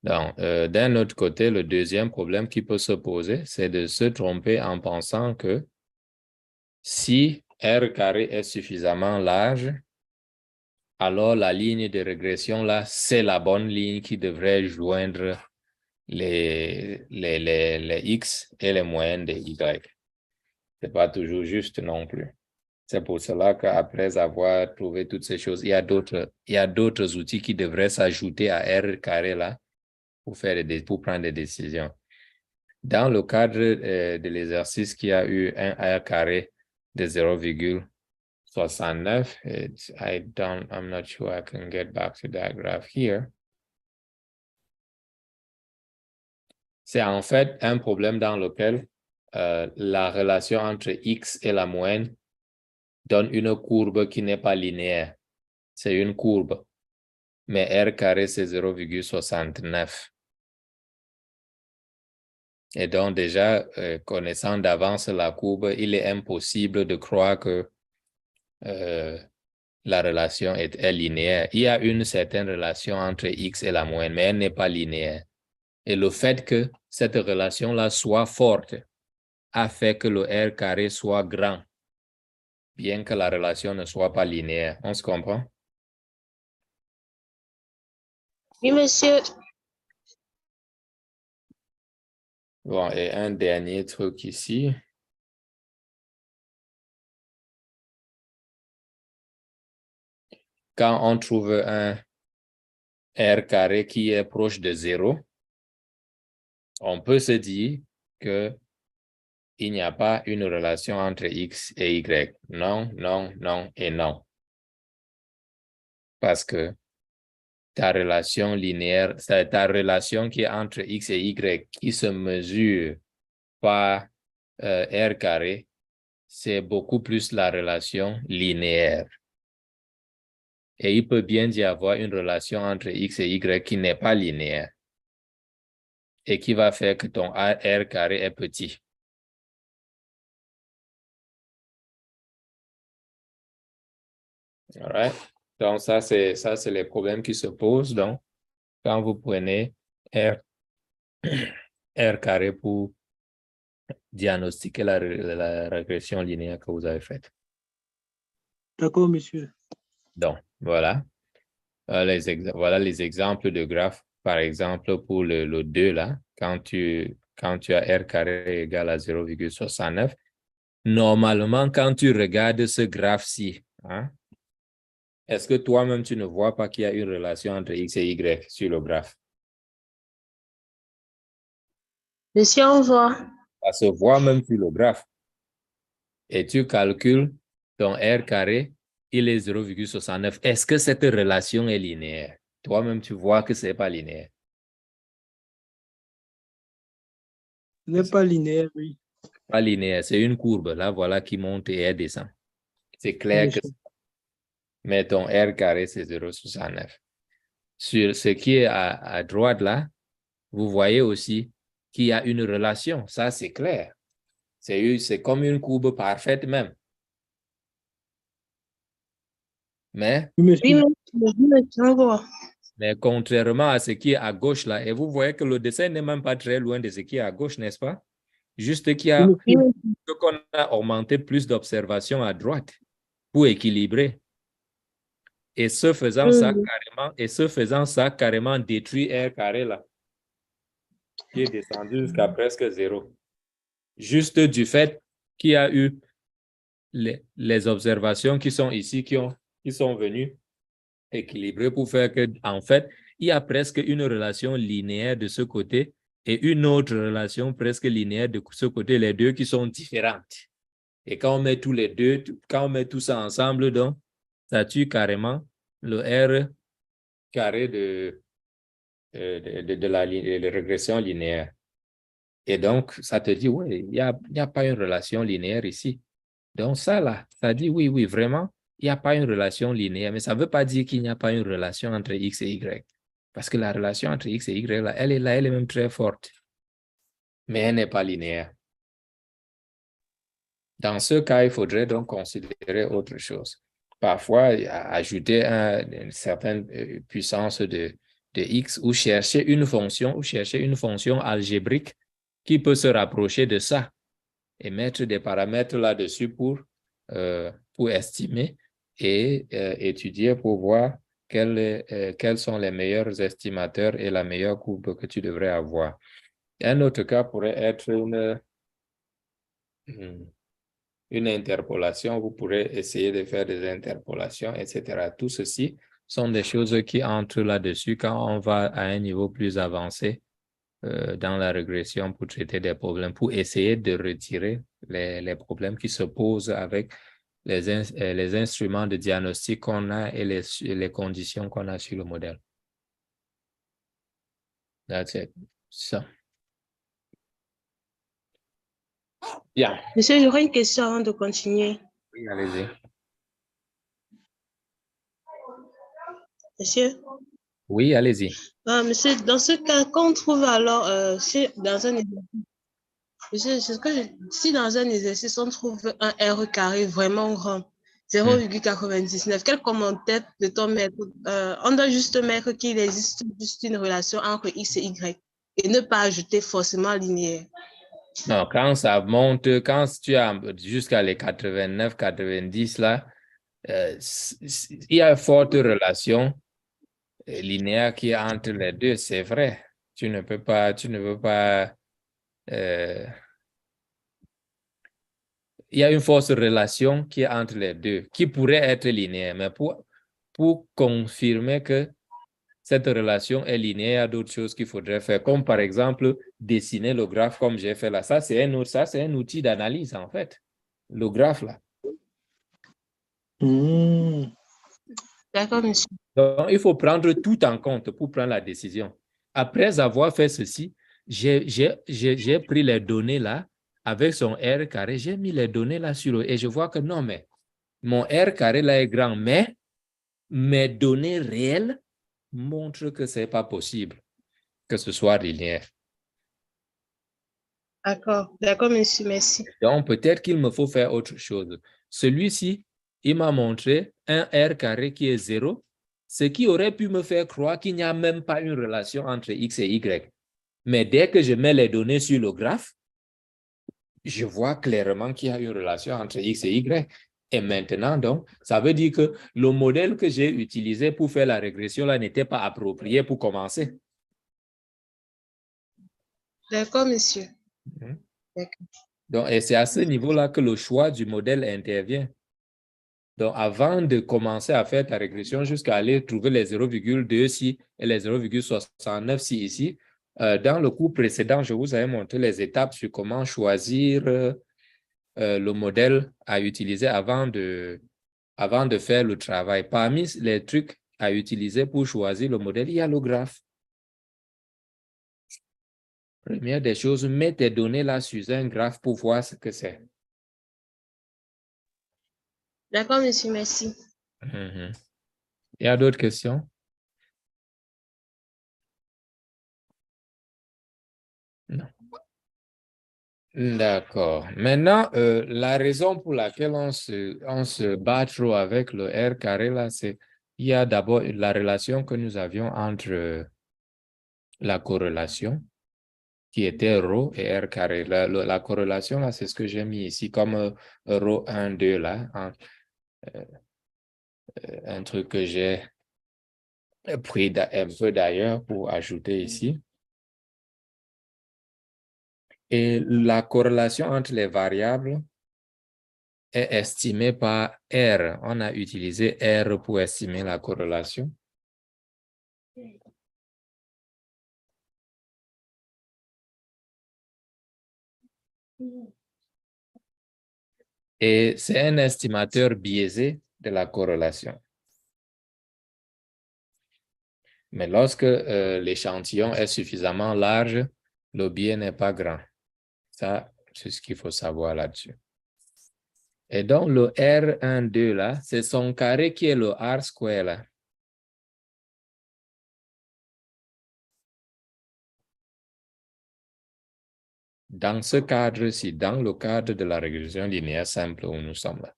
Donc, d'un autre côté, le deuxième problème qui peut se poser, c'est de se tromper en pensant que si R carré est suffisamment large, alors la ligne de régression là, c'est la bonne ligne qui devrait joindre les X et les moyennes des Y. Ce n'est pas toujours juste non plus. C'est pour cela qu'après avoir trouvé toutes ces choses, il y a d'autres outils qui devraient s'ajouter à R carré là pour prendre des décisions. Dans le cadre de l'exercice qui a eu un R carré de 0,69, I'm not sure I can get back to that graph here. C'est en fait un problème dans lequel la relation entre X et la moyenne donne une courbe qui n'est pas linéaire. C'est une courbe. Mais R carré, c'est 0,69. Et donc déjà, connaissant d'avance la courbe, il est impossible de croire que la relation est linéaire. Il y a une certaine relation entre X et la moyenne, mais elle n'est pas linéaire. Et le fait que cette relation-là soit forte a fait que le R carré soit grand, bien que la relation ne soit pas linéaire. On se comprend? Oui, monsieur. Bon, et un dernier truc ici. Quand on trouve un R carré qui est proche de 0, on peut se dire que il n'y a pas une relation entre X et Y. Non, non, non et non. Parce que ta relation linéaire, c'est ta relation qui est entre X et Y qui se mesure par R carré, c'est beaucoup plus la relation linéaire. Et il peut bien y avoir une relation entre X et Y qui n'est pas linéaire et qui va faire que ton R carré est petit. All right? Donc, ça, c'est les problèmes qui se posent. Donc, quand vous prenez R carré pour diagnostiquer la régression linéaire que vous avez faite. D'accord, monsieur. Donc, voilà. Voilà les exemples de graphes. Par exemple, pour le 2, là, quand tu as R carré égal à 0,69, normalement, quand tu regardes ce graphe-ci, hein, est-ce que toi-même, tu ne vois pas qu'il y a une relation entre X et Y sur le graphe? Monsieur, on voit. Ça se voit même sur le graphe. Et tu calcules ton R carré, il est 0,69. Est-ce que cette relation est linéaire? Toi-même, tu vois que ce n'est pas linéaire. Ce n'est pas linéaire, oui. Pas linéaire, c'est une courbe. Là, voilà, qui monte et elle descend. C'est clair que... Mais ton R carré, c'est 0,69. Sur ce qui est à droite, là, vous voyez aussi qu'il y a une relation. Ça, c'est clair. C'est comme une courbe parfaite même. Mais, Oui, monsieur. On voit. mais contrairement à ce qui est à gauche, là, et vous voyez que le dessin n'est même pas très loin de ce qui est à gauche, n'est-ce pas? Juste qu'il y a qu'on a augmenté plus d'observations à droite pour équilibrer. Et ce faisant ça carrément détruit R carré là, qui est descendu jusqu'à presque 0. Juste du fait qu'il y a eu les observations qui sont ici, qui sont venues équilibrer pour faire que, en fait, il y a presque une relation linéaire de ce côté et une autre relation presque linéaire de ce côté, les deux qui sont différentes. Et quand on met tous les deux, quand on met tout ça ensemble, donc, ça tue carrément le R carré de la régression linéaire. Et donc, ça te dit, oui, il n'y a pas une relation linéaire ici. Donc, ça là, ça dit, oui, oui, vraiment, il n'y a pas une relation linéaire. Mais ça ne veut pas dire qu'il n'y a pas une relation entre X et Y. Parce que la relation entre X et Y, là, elle est même très forte. Mais elle n'est pas linéaire. Dans ce cas, il faudrait donc considérer autre chose. Parfois, ajouter une certaine puissance de X ou chercher une fonction algébrique qui peut se rapprocher de ça et mettre des paramètres là-dessus pour estimer et étudier pour voir quels sont les meilleurs estimateurs et la meilleure courbe que tu devrais avoir. Un autre cas pourrait être une interpolation. Vous pourrez essayer de faire des interpolations, etc. Tout ceci sont des choses qui entrent là-dessus quand on va à un niveau plus avancé dans la régression pour traiter des problèmes, pour essayer de retirer les problèmes qui se posent avec les instruments de diagnostic qu'on a et les conditions qu'on a sur le modèle. That's it. So. Yeah. Monsieur, j'aurais une question avant de continuer. Oui, allez-y. Monsieur? Oui, allez-y. Monsieur, dans ce cas, quand on trouve alors, dans un exercice, monsieur, si dans un exercice, on trouve un R carré vraiment grand, 0,99, quel commentaire peut-on mettre? On doit juste mettre qu'il existe juste une relation entre X et Y et ne pas ajouter forcément linéaire. Non, quand ça monte, quand tu as jusqu'à les 89, 90 là, il y a une forte relation linéaire qui est entre les deux, c'est vrai. Tu ne veux pas, il y a une forte relation qui est entre les deux, qui pourrait être linéaire, mais pour confirmer que cette relation est linéaire, il y a d'autres choses qu'il faudrait faire, comme par exemple dessiner le graphe comme j'ai fait là. Ça, c'est un outil d'analyse en fait, le graphe là. D'accord, monsieur. Donc, il faut prendre tout en compte pour prendre la décision. Après avoir fait ceci, j'ai pris les données là, avec son R carré, j'ai mis les données là sur et je vois que non, mais mon R carré là est grand, mais mes données réelles montrent que ce n'est pas possible que ce soit linéaire. D'accord, monsieur, merci. Donc, peut-être qu'il me faut faire autre chose. Celui-ci, il m'a montré un R carré qui est 0, ce qui aurait pu me faire croire qu'il n'y a même pas une relation entre X et Y. Mais dès que je mets les données sur le graphe, je vois clairement qu'il y a une relation entre X et Y. Et maintenant, donc, ça veut dire que le modèle que j'ai utilisé pour faire la régression là n'était pas approprié pour commencer. D'accord, monsieur. D'accord. Donc, et c'est à ce niveau-là que le choix du modèle intervient. Donc, avant de commencer à faire ta régression jusqu'à aller trouver les 0,2 ici et les 0,69 ici, dans le cours précédent, je vous avais montré les étapes sur comment choisir le modèle à utiliser avant de faire le travail. Parmi les trucs à utiliser pour choisir le modèle, il y a le graphe. Première des choses, mets tes données là sur un graphe pour voir ce que c'est. D'accord, monsieur, merci. Il y a d'autres questions? Non. D'accord. Maintenant, la raison pour laquelle on se bat trop avec le R carré, là, c'est il y a d'abord la relation que nous avions entre la corrélation, qui était ρ et R carré. La corrélation, là, c'est ce que j'ai mis ici comme ρ1, 2, là. Un truc que j'ai pris un peu d'ailleurs pour ajouter ici. Et la corrélation entre les variables est estimée par R. On a utilisé R pour estimer la corrélation. Et c'est un estimateur biaisé de la corrélation. Mais lorsque l'échantillon est suffisamment large, le biais n'est pas grand. Ça, c'est ce qu'il faut savoir là-dessus. Et donc, le R12 là, c'est son carré qui est le R square là. Dans ce cadre-ci, dans le cadre de la régression linéaire simple où nous sommes là.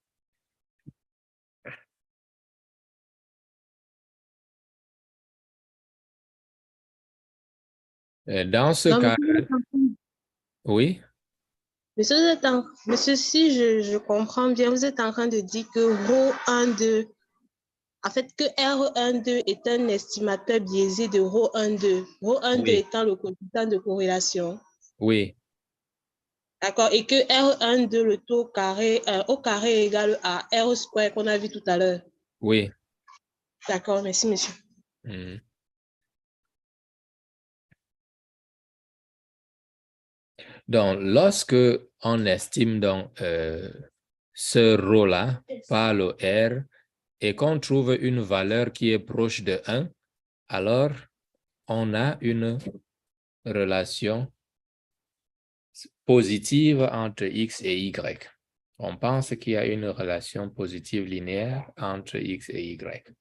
Et dans ce Non, cadre, oui. Monsieur, si je comprends bien, vous êtes en train de dire que ρ12, en fait, que R12 est un estimateur biaisé de ρ12, ρ12 Oui. étant le coefficient de corrélation. Oui. D'accord, et que R12, le taux carré, au carré est égal à R square qu'on a vu tout à l'heure. Oui. D'accord, merci, monsieur. Donc, lorsque on estime donc ce ρ-là par le R et qu'on trouve une valeur qui est proche de 1, alors on a une relation positive entre X et Y. On pense qu'il y a une relation positive linéaire entre X et Y.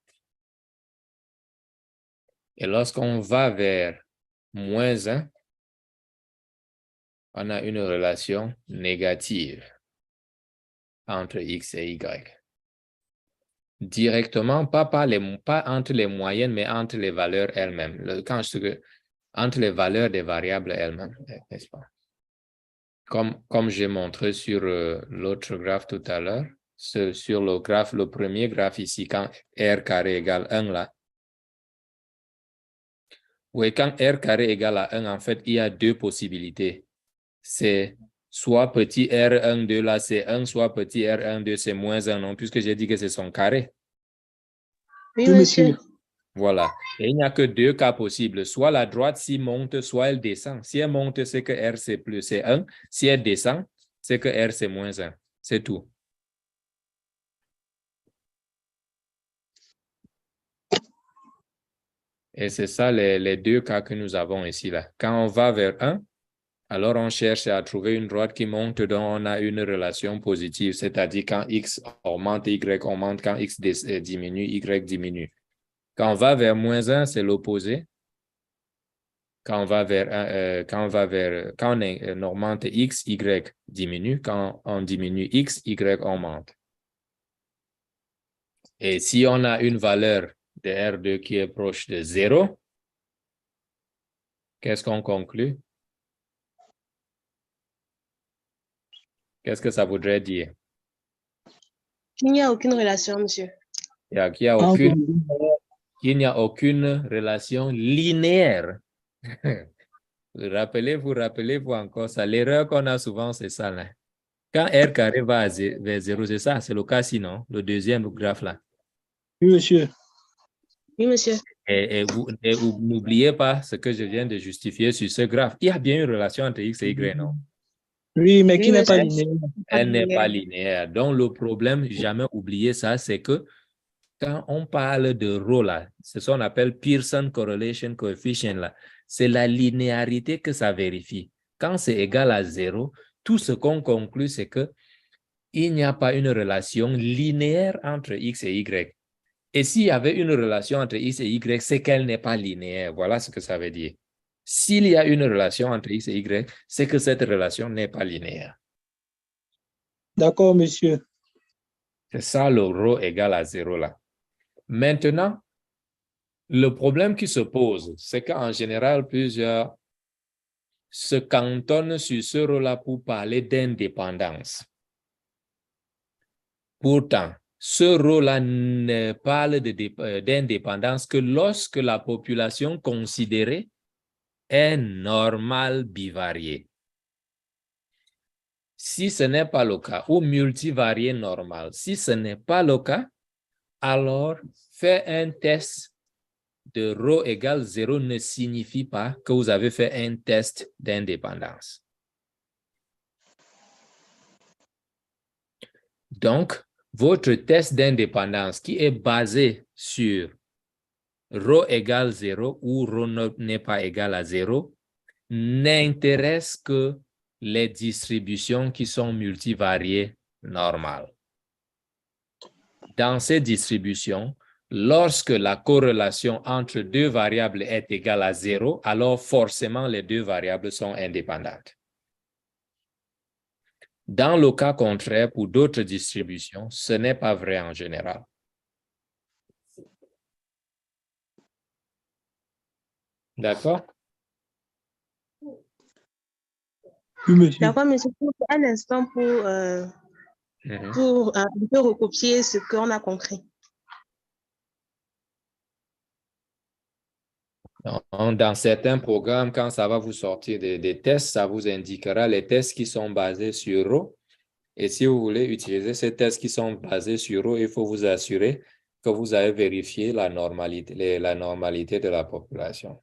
Et lorsqu'on va vers moins 1, on a une relation négative entre X et Y. Directement, pas entre les moyennes, mais entre les valeurs elles-mêmes. Quand je dis entre les valeurs des variables elles-mêmes, n'est-ce pas? Comme j'ai montré sur l'autre graphe tout à l'heure, sur le premier graphe ici, quand R carré égale 1 là. Oui, quand R carré égale à 1, en fait, il y a deux possibilités. C'est soit petit R12 là, c'est 1, soit petit R12, c'est moins 1, non, puisque j'ai dit que c'est son carré. Oui, monsieur. Voilà. Et il n'y a que deux cas possibles. Soit la droite, s'il monte, soit elle descend. Si elle monte, c'est que R, c'est 1. Si elle descend, c'est que R, c'est moins 1. C'est tout. Et c'est ça les deux cas que nous avons ici. Là. Quand on va vers 1, alors on cherche à trouver une droite qui monte dont on a une relation positive, c'est-à-dire quand X augmente, Y augmente, quand X diminue, Y diminue. Quand on va vers moins 1, c'est l'opposé. Quand on augmente X, Y diminue. Quand on diminue X, Y augmente. Et si on a une valeur de R2 qui est proche de 0, qu'est-ce qu'on conclut? Qu'est-ce que ça voudrait dire? Il n'y a aucune relation, monsieur. Qu'il n'y a aucune relation linéaire. Rappelez-vous encore ça. L'erreur qu'on a souvent, c'est ça. Là. Quand R carré va vers 0, c'est ça. C'est le cas sinon, le deuxième graphe là. Oui, monsieur. Oui, monsieur. Et vous n'oubliez pas ce que je viens de justifier sur ce graphe. Il y a bien une relation entre X et Y, non? Oui, mais qui n'est pas monsieur. linéaire. Elle n'est pas linéaire. Donc, le problème, jamais oublier ça, c'est que quand on parle de ρ, là, c'est ce qu'on appelle Pearson Correlation Coefficient, là, c'est la linéarité que ça vérifie. Quand c'est égal à 0, tout ce qu'on conclut, c'est qu'il n'y a pas une relation linéaire entre X et Y. Et s'il y avait une relation entre X et Y, c'est qu'elle n'est pas linéaire. Voilà ce que ça veut dire. S'il y a une relation entre X et Y, c'est que cette relation n'est pas linéaire. D'accord, monsieur. C'est ça le ρ égale à 0 là. Maintenant, le problème qui se pose, c'est qu'en général, plusieurs se cantonnent sur ce ρ-là pour parler d'indépendance. Pourtant, ce ρ-là ne parle d'indépendance que lorsque la population considérée est normale bivariée. Si ce n'est pas le cas, ou multivariée normale, si ce n'est pas le cas, alors faire un test de ρ égale 0 ne signifie pas que vous avez fait un test d'indépendance. Donc, votre test d'indépendance qui est basé sur ρ égale 0 ou ρ n'est pas égal à 0 n'intéresse que les distributions qui sont multivariées normales. Dans ces distributions, lorsque la corrélation entre deux variables est égale à 0, alors forcément les deux variables sont indépendantes. Dans le cas contraire, pour d'autres distributions, ce n'est pas vrai en général. D'accord? Oui, monsieur. D'accord, monsieur, un instant pour un peu recopier ce qu'on a compris. Dans certains programmes, quand ça va vous sortir des tests, ça vous indiquera les tests qui sont basés sur ρ. Et si vous voulez utiliser ces tests qui sont basés sur ρ, il faut vous assurer que vous avez vérifié la normalité de la population.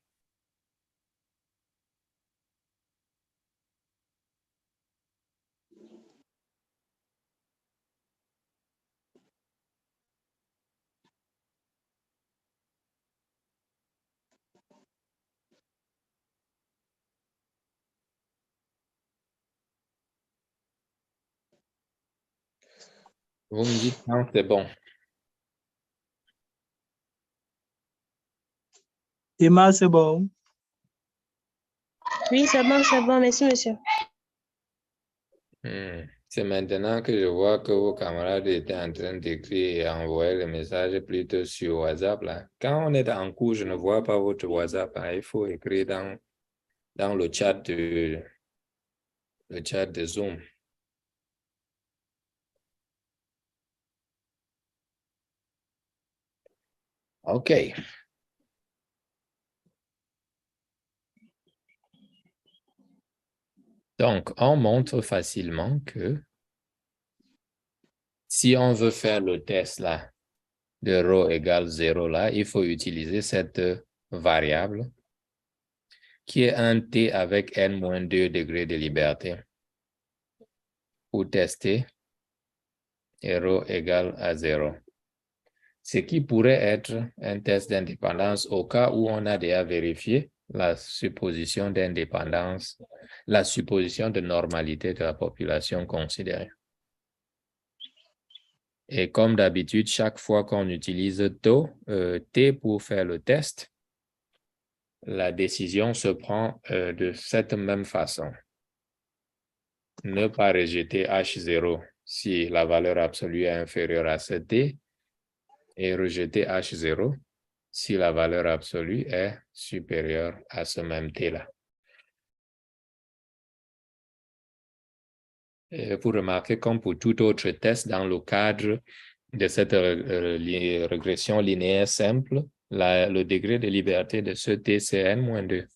Vous me dites quand c'est bon. Emma, c'est bon. Oui, c'est bon, merci, monsieur. C'est maintenant que je vois que vos camarades étaient en train d'écrire et envoyer le message plutôt sur WhatsApp. Là. Quand on est en cours, je ne vois pas votre WhatsApp. Hein. Il faut écrire dans le chat de Zoom. OK. Donc, on montre facilement que si on veut faire le test là, de ρ égale 0 là, il faut utiliser cette variable qui est un t avec n-2 degrés de liberté pour tester et ρ égale à 0. Ce qui pourrait être un test d'indépendance au cas où on a déjà vérifié la supposition d'indépendance, la supposition de normalité de la population considérée. Et comme d'habitude, chaque fois qu'on utilise T pour faire le test, la décision se prend de cette même façon. Ne pas rejeter H0 si la valeur absolue est inférieure à ce T et rejeter H0 si la valeur absolue est supérieure à ce même T-là. Vous remarquez comme pour tout autre test dans le cadre de cette régression linéaire simple, le degré de liberté de ce T, c'est n-2.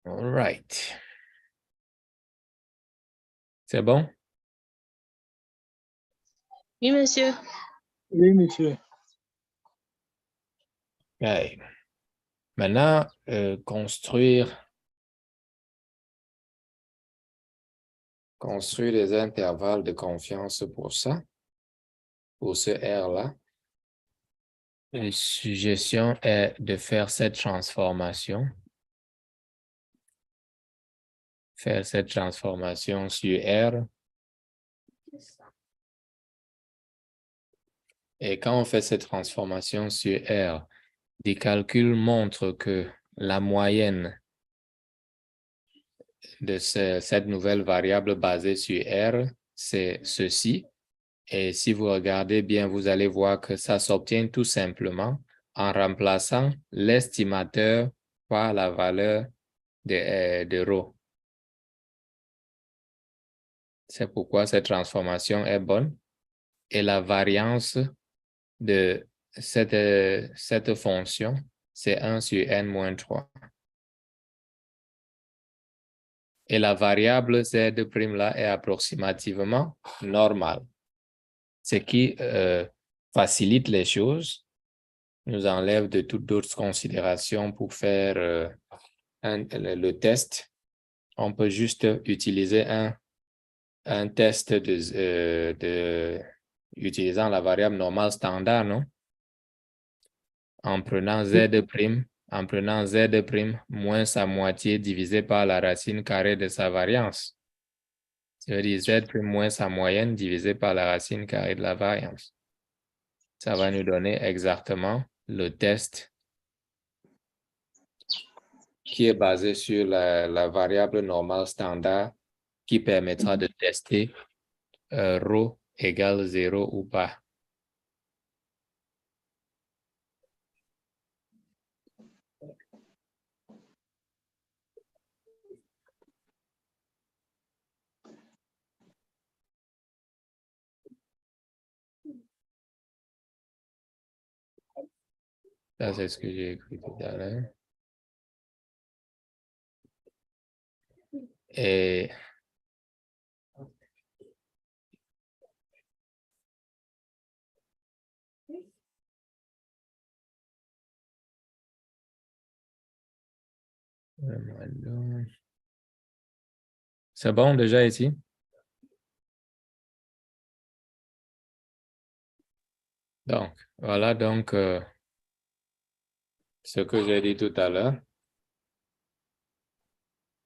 All right. C'est bon? Oui, monsieur. Oui, monsieur. Okay. Maintenant, construire des intervalles de confiance pour ça, pour ce R-là. La suggestion est de faire cette transformation. Faire cette transformation sur R. Et quand on fait cette transformation sur R, des calculs montrent que la moyenne de cette nouvelle variable basée sur R, c'est ceci. Et si vous regardez bien, vous allez voir que ça s'obtient tout simplement en remplaçant l'estimateur par la valeur de ρ. C'est pourquoi cette transformation est bonne. Et la variance de cette fonction c'est 1 sur n-3. Et la variable Z' là est approximativement normale. Ce qui facilite les choses, nous enlève de toutes d'autres considérations pour faire le test. On peut juste utiliser un test utilisant la variable normale standard, non? En prenant Z' moins sa moitié divisé par la racine carrée de sa variance. Ça veut dire Z' moins sa moyenne divisé par la racine carrée de la variance. Ça va nous donner exactement le test qui est basé sur la variable normale standard qui permettra de tester ρ égale 0 ou pas. Ça, c'est ce que j'ai écrit tout à l'heure. Et c'est bon déjà ici? Donc, voilà donc ce que j'ai dit tout à l'heure.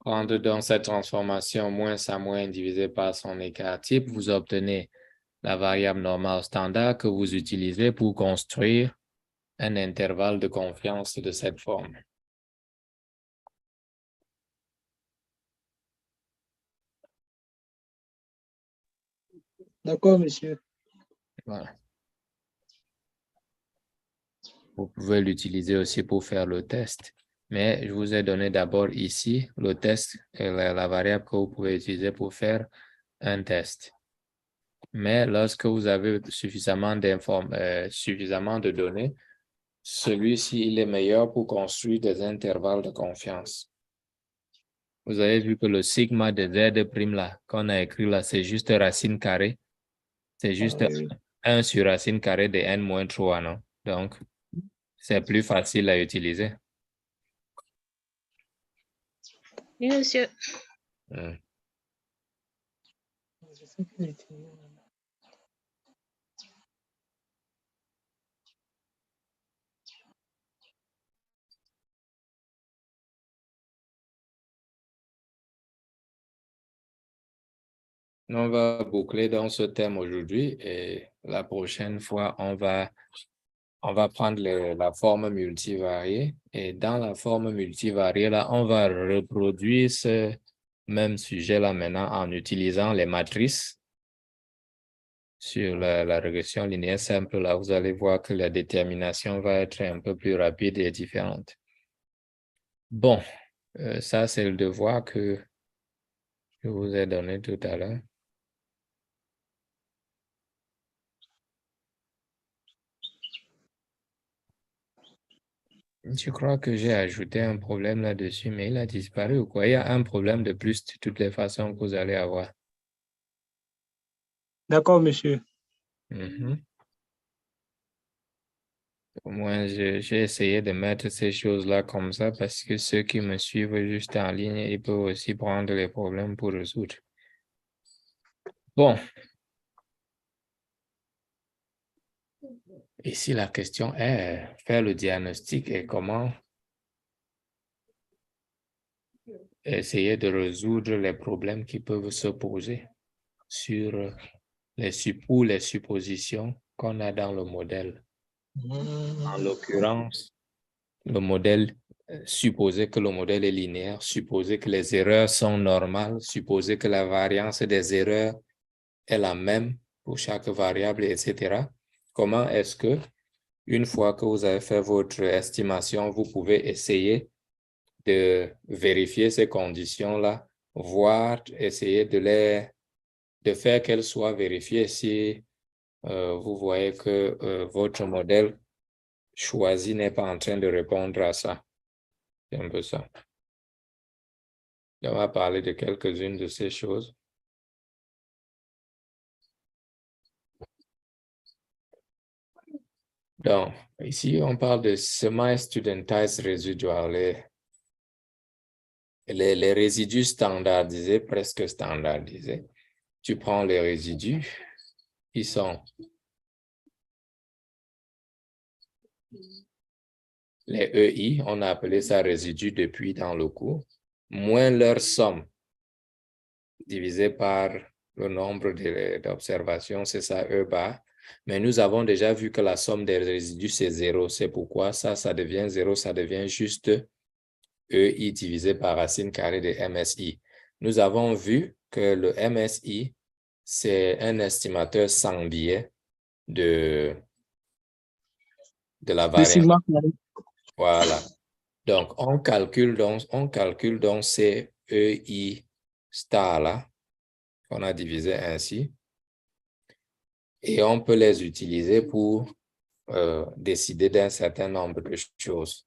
Prendre donc cette transformation moins sa moyenne divisé par son écart type, vous obtenez la variable normale standard que vous utilisez pour construire un intervalle de confiance de cette forme. D'accord, monsieur. Voilà. Vous pouvez l'utiliser aussi pour faire le test. Mais je vous ai donné d'abord ici le test, la variable que vous pouvez utiliser pour faire un test. Mais lorsque vous avez suffisamment de données, celui-ci il est meilleur pour construire des intervalles de confiance. Vous avez vu que le sigma de Z' là, qu'on a écrit là, c'est juste racine carrée. C'est juste 1 sur racine carrée de n-3, non? Donc, c'est plus facile à utiliser. Oui, monsieur. On va boucler dans ce thème aujourd'hui et la prochaine fois, on va prendre la forme multivariée et dans la forme multivariée, là, on va reproduire ce même sujet là maintenant en utilisant les matrices. Sur la régression linéaire simple, là, vous allez voir que la détermination va être un peu plus rapide et différente. Bon, ça c'est le devoir que je vous ai donné tout à l'heure. Je crois que j'ai ajouté un problème là-dessus, mais il a disparu ou quoi? Il y a un problème de plus de toutes les façons que vous allez avoir. D'accord, monsieur. Au moins, j'ai essayé de mettre ces choses-là comme ça parce que ceux qui me suivent juste en ligne, ils peuvent aussi prendre les problèmes pour résoudre. Bon. Ici, la question est faire le diagnostic et comment essayer de résoudre les problèmes qui peuvent se poser sur les suppositions qu'on a dans le modèle. En l'occurrence, le modèle, supposer que le modèle est linéaire, supposer que les erreurs sont normales, supposer que la variance des erreurs est la même pour chaque variable, etc. Comment est-ce que, une fois que vous avez fait votre estimation, vous pouvez essayer de vérifier ces conditions-là, voire essayer de faire qu'elles soient vérifiées si vous voyez que votre modèle choisi n'est pas en train de répondre à ça. C'est un peu ça. On va parler de quelques-unes de ces choses. Donc, ici, on parle de semi-studentized residual, les résidus standardisés, presque standardisés. Tu prends les résidus, ils sont les EI, on a appelé ça résidus depuis dans le cours, moins leur somme divisé par le nombre d'observations, c'est ça, E bar. Mais nous avons déjà vu que la somme des résidus, c'est 0. C'est pourquoi ça devient 0, ça devient juste EI divisé par racine carrée de MSI. Nous avons vu que le MSI, c'est un estimateur sans biais de la variance. sigma carré. Voilà. Donc, on calcule donc ces EI star là, qu'on a divisé ainsi, et on peut les utiliser pour décider d'un certain nombre de choses.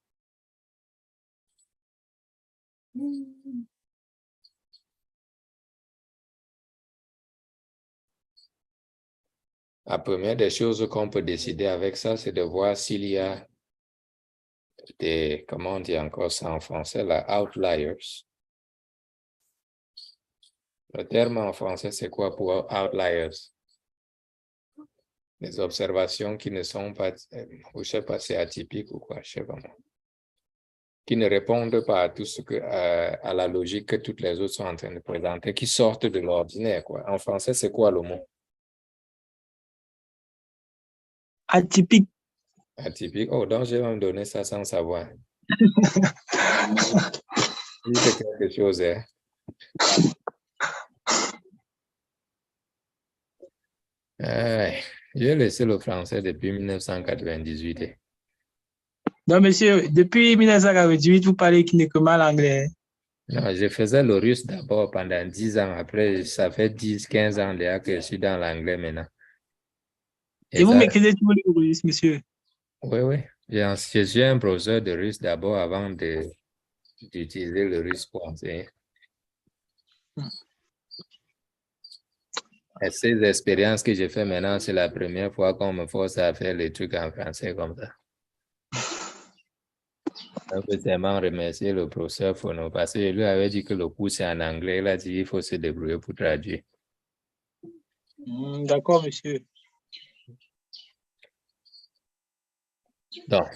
La première des choses qu'on peut décider avec ça, c'est de voir s'il y a des, comment on dit encore ça en français, la outliers. Le terme en français, c'est quoi pour outliers? Les observations qui ne sont pas, je ne sais pas si c'est atypique ou quoi, je ne sais pas moi. Qui ne répondent pas à tout ce que, à la logique que toutes les autres sont en train de présenter, qui sortent de l'ordinaire, quoi. En français, c'est quoi le mot? Atypique. Atypique. Oh, donc je vais me donner ça sans savoir. C'est quelque chose, hein. J'ai laissé le français depuis 1998. Non, monsieur, depuis 1998, vous parlez qui n'est que mal anglais. Non, je faisais le russe d'abord pendant 10 ans. Après, ça fait 10, 15 ans déjà que je suis dans l'anglais maintenant. Et vous ça, maîtrisez tout le russe, monsieur. oui, oui. Je suis un professeur de russe d'abord avant d'utiliser le russe pour enseigner. Et ces expériences que j'ai fait maintenant, c'est la première fois qu'on me force à faire les trucs en français comme ça. Je veux tellement remercier le professeur Fono parce que lui avait dit que le cours c'est en anglais. Il a dit qu'il faut se débrouiller pour traduire. D'accord, monsieur. Donc,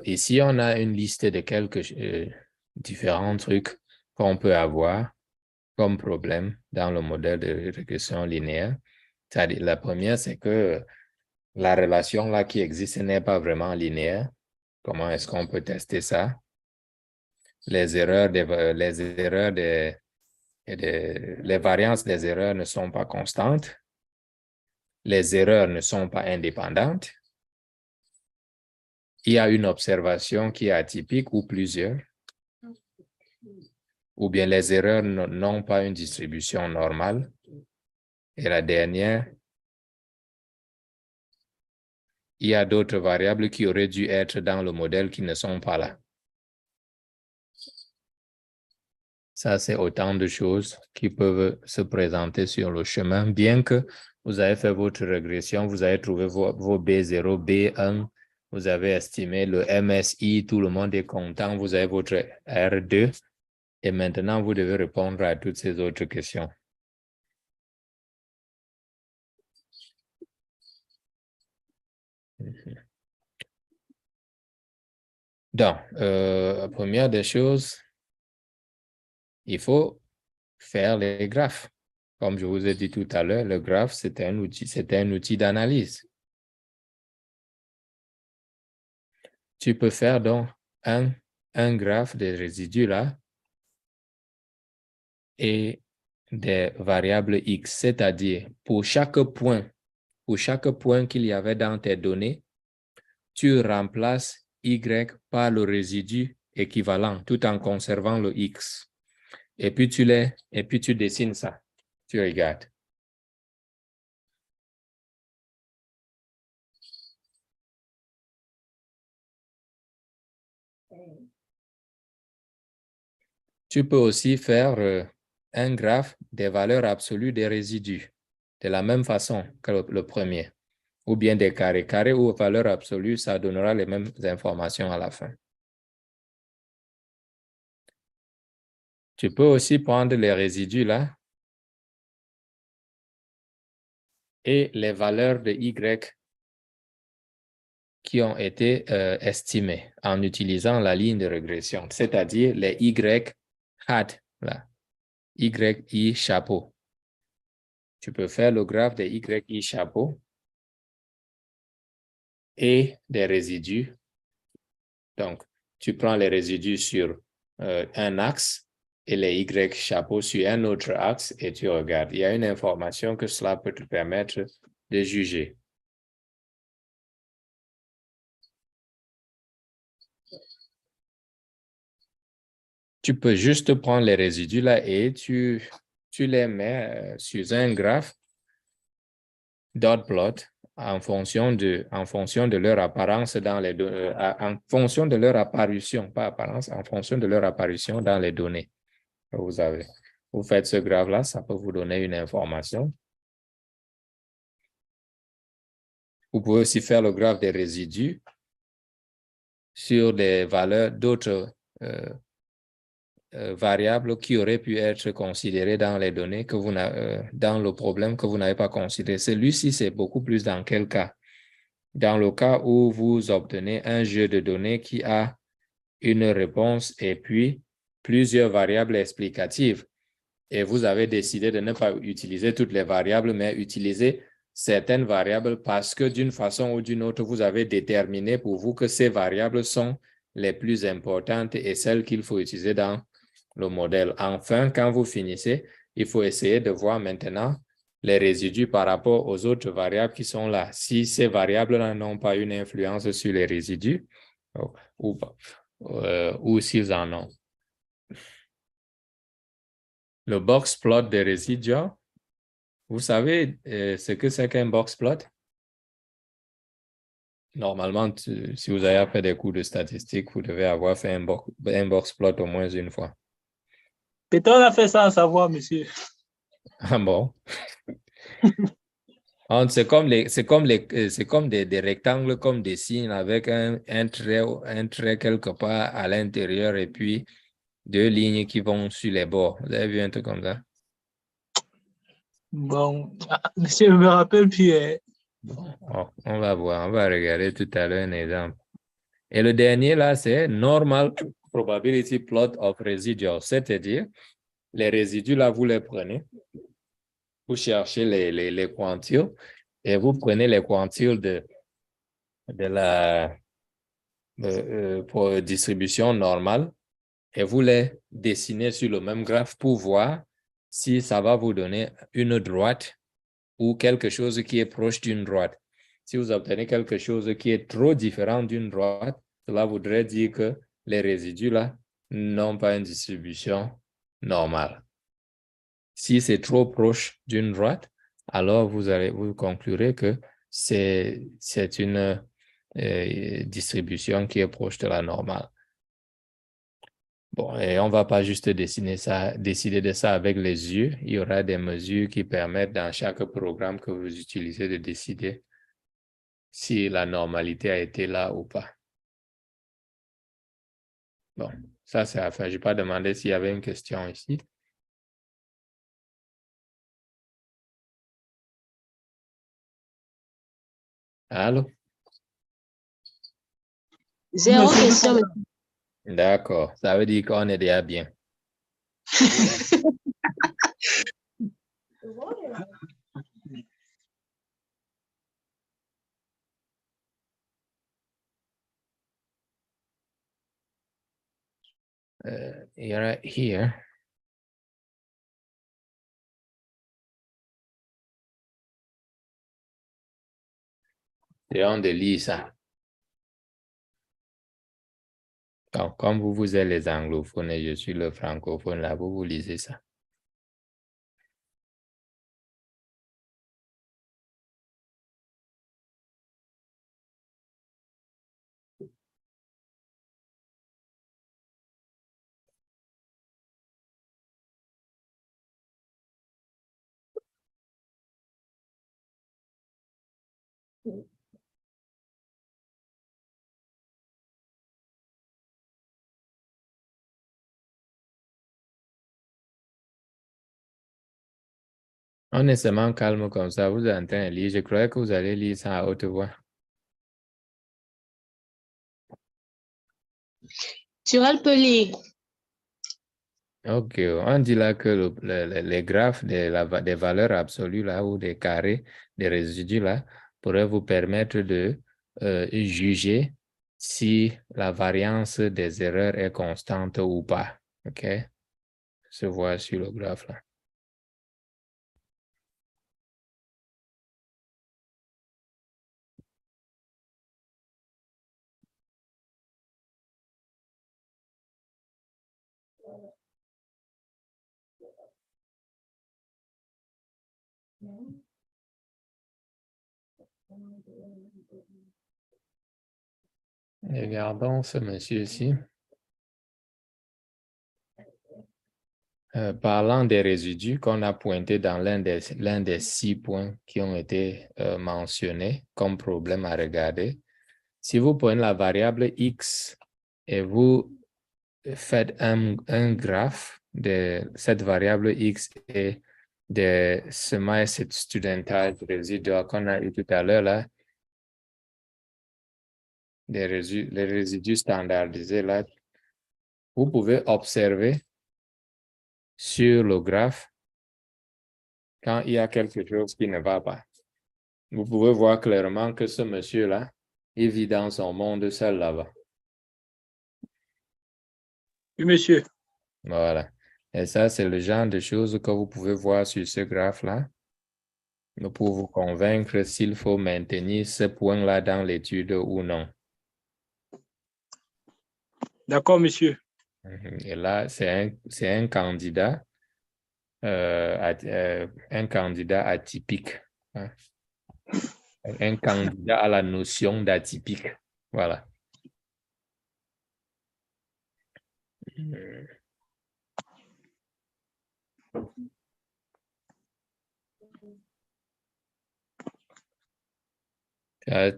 ici, on a une liste de quelques différents trucs qu'on peut avoir comme problème dans le modèle de régression linéaire. C'est-à-dire, la première, c'est que la relation là qui existe n'est pas vraiment linéaire. Comment est-ce qu'on peut tester ça? Les variances des erreurs ne sont pas constantes. Les erreurs ne sont pas indépendantes. Il y a une observation qui est atypique ou plusieurs. Ou bien les erreurs n'ont pas une distribution normale. Et la dernière, il y a d'autres variables qui auraient dû être dans le modèle qui ne sont pas là. Ça, c'est autant de choses qui peuvent se présenter sur le chemin. Bien que vous avez fait votre régression, vous avez trouvé vos B0, B1, vous avez estimé le MSI, tout le monde est content, vous avez votre R2. Et maintenant, vous devez répondre à toutes ces autres questions. Donc, la première des choses, il faut faire les graphes. Comme je vous ai dit tout à l'heure, le graphe, c'est un outil d'analyse. Tu peux faire donc un graphe des résidus là et des variables X, c'est-à-dire pour chaque point qu'il y avait dans tes données, tu remplaces Y par le résidu équivalent tout en conservant le X. Et puis tu dessines ça. Tu regardes. Tu peux aussi faire un graphe des valeurs absolues des résidus, de la même façon que le premier, ou bien des carrés. Carré ou valeur absolue, ça donnera les mêmes informations à la fin. Tu peux aussi prendre les résidus là et les valeurs de Y qui ont été estimées en utilisant la ligne de régression, c'est-à-dire les Y hat, là, YI chapeau. Tu peux faire le graphe des YI chapeau et des résidus. Donc, tu prends les résidus sur un axe et les Y chapeau sur un autre axe et tu regardes. Il y a une information que cela peut te permettre de juger. Tu peux juste prendre les résidus là et tu les mets sur un graphe dot plot en fonction de leur apparence dans les en fonction de leur apparition, pas apparence, en fonction de leur apparition dans les données que vous avez. Vous faites ce graphe-là, ça peut vous donner une information. Vous pouvez aussi faire le graphe des résidus sur des valeurs d'autres variables qui auraient pu être considérées dans les données que vous dans le problème que vous n'avez pas considéré. Celui-ci, c'est beaucoup plus dans quel cas? Dans le cas où vous obtenez un jeu de données qui a une réponse et puis plusieurs variables explicatives. Et vous avez décidé de ne pas utiliser toutes les variables, mais utiliser certaines variables parce que d'une façon ou d'une autre, vous avez déterminé pour vous que ces variables sont les plus importantes et celles qu'il faut utiliser dans le modèle. Enfin, quand vous finissez, il faut essayer de voir maintenant les résidus par rapport aux autres variables qui sont là. Si ces variables-là n'ont pas une influence sur les résidus ou s'ils en ont. Le box plot des résidus, vous savez ce que c'est qu'un box plot? Normalement, si vous avez fait des cours de statistiques, vous devez avoir fait un box plot au moins une fois. Peut-être on a fait ça en savoir, monsieur. Ah bon? C'est comme des rectangles, comme des signes avec un trait quelque part à l'intérieur et puis deux lignes qui vont sur les bords. Vous avez vu un truc comme ça? Bon, monsieur, je me rappelle plus. Bon, on va voir, on va regarder tout à l'heure un exemple. Et le dernier là, c'est Normal Probability Plot of Residuals, c'est-à-dire les résidus là, vous les prenez, vous cherchez les quantiles et vous prenez les quantiles de la pour distribution normale et vous les dessinez sur le même graphe pour voir si ça va vous donner une droite ou quelque chose qui est proche d'une droite. Si vous obtenez quelque chose qui est trop différent d'une droite, cela voudrait dire que les résidus là n'ont pas une distribution normale. Si c'est trop proche d'une droite, alors vous conclurez que c'est une distribution qui est proche de la normale. Bon, et on ne va pas juste décider de ça avec les yeux. Il y aura des mesures qui permettent dans chaque programme que vous utilisez de décider si la normalité a été là ou pas. Bon, ça c'est à faire. Je n'ai pas demandé s'il y avait une question ici. Allô? Zéro question. D'accord, ça veut dire qu'on est déjà bien. Here. Et on lit ça. Donc, comme vous êtes les anglophones et je suis le francophone, là, vous lisez ça. On est seulement calme comme ça. Vous êtes en train de lire. Je croyais que vous allez lire ça à haute voix. Turel peut lire. Ok, on dit là que les graphes des valeurs absolues là ou des carrés, des résidus là, pourraient vous permettre de juger si la variance des erreurs est constante ou pas. Ok, se voit sur le graphe là. Regardons ce monsieur-ci. Parlant des résidus qu'on a pointés dans l'un des 6 points qui ont été mentionnés comme problème à regarder, si vous prenez la variable x et vous faites un graphe de cette variable x et de ce studentage résiduel qu'on a eu tout à l'heure là, les résidus standardisés là, vous pouvez observer sur le graphe quand il y a quelque chose qui ne va pas. Vous pouvez voir clairement que ce monsieur-là, il vit dans son monde seul là-bas. Oui, monsieur. Voilà. Et ça, c'est le genre de choses que vous pouvez voir sur ce graphe-là pour vous convaincre s'il faut maintenir ce point-là dans l'étude ou non. D'accord, monsieur. Et là, c'est un candidat, atypique. Hein. Un candidat à la notion d'atypique. Voilà.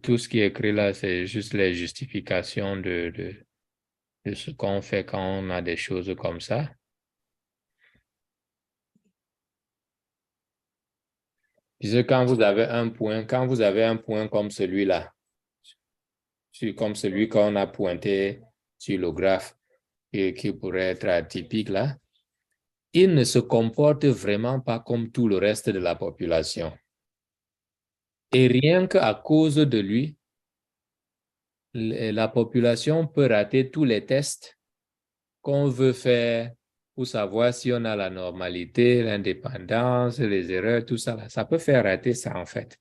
Tout ce qui est écrit là, c'est juste les justifications de ce qu'on fait quand on a des choses comme ça. Puisque quand vous avez un point comme celui-là, comme celui qu'on a pointé sur le graphe et qui pourrait être atypique là, il ne se comporte vraiment pas comme tout le reste de la population. Et rien qu'à cause de lui, la population peut rater tous les tests qu'on veut faire pour savoir si on a la normalité, l'indépendance, les erreurs, tout ça. Là. Ça peut faire rater ça, en fait.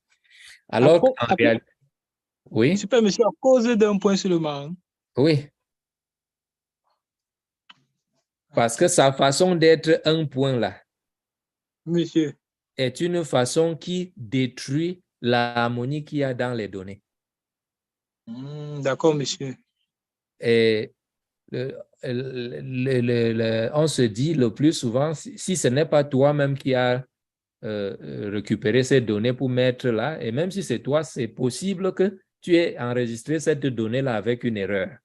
Alors qu'en réalité... Oui? Super, monsieur, à cause d'un point seulement. Oui. Parce que sa façon d'être un point là Monsieur. est une façon qui détruit l'harmonie qu'il y a dans les données. D'accord, monsieur. Et on se dit le plus souvent, si ce n'est pas toi-même qui as récupéré ces données pour mettre là, et même si c'est toi, c'est possible que tu aies enregistré cette donnée-là avec une erreur.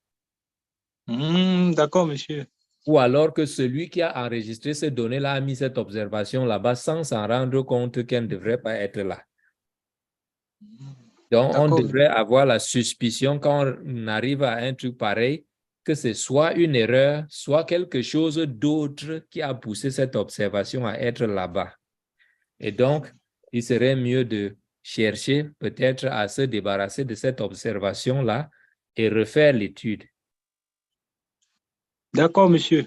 D'accord, monsieur. Ou alors que celui qui a enregistré ces données-là a mis cette observation là-bas sans s'en rendre compte qu'elle ne devrait pas être là. Donc, on devrait avoir la suspicion quand on arrive à un truc pareil que c'est soit une erreur, soit quelque chose d'autre qui a poussé cette observation à être là-bas. Et donc, il serait mieux de chercher peut-être à se débarrasser de cette observation-là et refaire l'étude. D'accord, monsieur.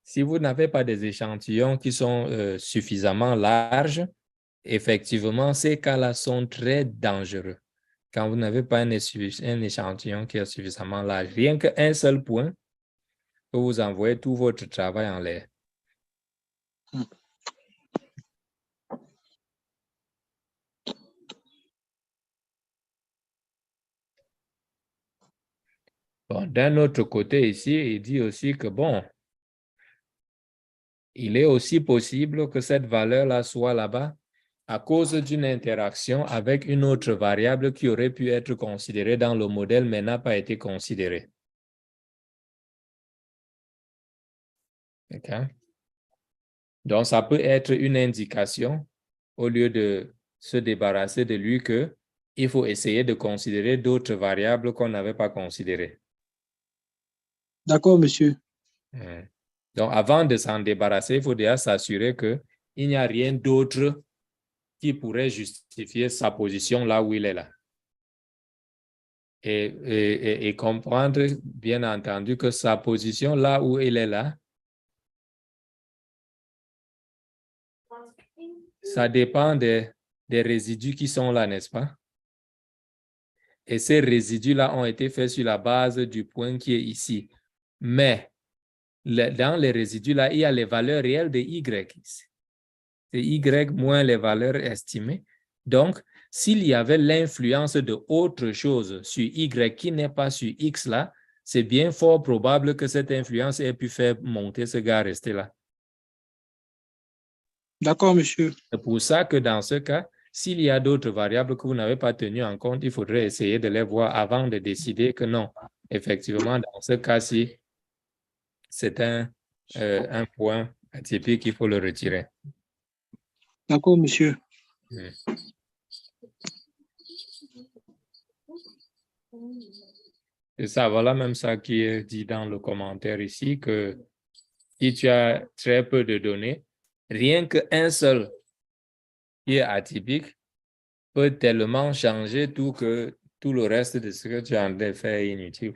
Si vous n'avez pas des échantillons qui sont suffisamment larges, effectivement, ces cas-là sont très dangereux. Quand vous n'avez pas un échantillon qui est suffisamment large, rien qu'un seul point peut vous envoyer tout votre travail en l'air. Bon, d'un autre côté ici, il dit aussi que bon, il est aussi possible que cette valeur-là soit là-bas à cause d'une interaction avec une autre variable qui aurait pu être considérée dans le modèle mais n'a pas été considérée. OK? Donc, ça peut être une indication, au lieu de se débarrasser de lui, qu'il faut essayer de considérer d'autres variables qu'on n'avait pas considérées. D'accord, monsieur. Donc, avant de s'en débarrasser, il faut déjà s'assurer qu'il n'y a rien d'autre qui pourrait justifier sa position là où il est là. Et comprendre, bien entendu, que sa position là où il est là, ça dépend des résidus qui sont là, n'est-ce pas? Et ces résidus-là ont été faits sur la base du point qui est ici. Mais dans les résidus-là, il y a les valeurs réelles de Y. C'est Y moins les valeurs estimées. Donc, s'il y avait l'influence de autre chose sur Y qui n'est pas sur X là, c'est bien fort probable que cette influence ait pu faire monter ce gars à rester là. D'accord, monsieur. C'est pour ça que dans ce cas, s'il y a d'autres variables que vous n'avez pas tenues en compte, il faudrait essayer de les voir avant de décider que non. Effectivement, dans ce cas-ci, c'est un point atypique, il faut le retirer. D'accord, monsieur. Et ça, voilà même ça qui est dit dans le commentaire ici, que si tu as très peu de données, rien qu'un seul qui est atypique peut tellement changer tout que tout le reste de ce que tu es en train de faire est inutile.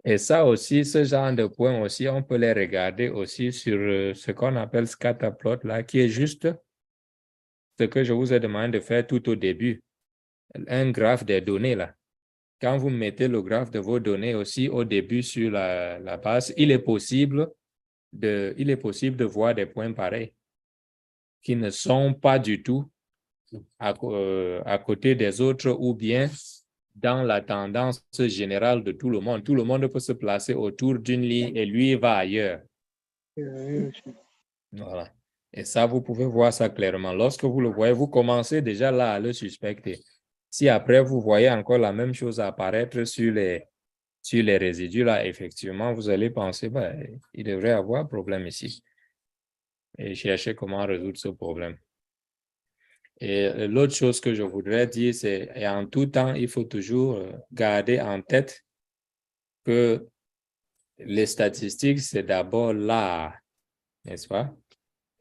Et ça aussi, ce genre de points aussi, on peut les regarder aussi sur ce qu'on appelle scatterplot là, qui est juste ce que je vous ai demandé de faire tout au début. Un graphe des données là. Quand vous mettez le graphe de vos données aussi au début sur la base, il est possible de voir des points pareils qui ne sont pas du tout à côté des autres ou bien dans la tendance générale de tout le monde. Tout le monde peut se placer autour d'une ligne et lui va ailleurs. Voilà. Et ça, vous pouvez voir ça clairement. Lorsque vous le voyez, vous commencez déjà là à le suspecter. Si après, vous voyez encore la même chose apparaître sur les résidus, là, effectivement, vous allez penser, ben, il devrait y avoir un problème ici. Et chercher comment résoudre ce problème. Et l'autre chose que je voudrais dire, c'est en tout temps, il faut toujours garder en tête que les statistiques, c'est d'abord là, n'est-ce pas?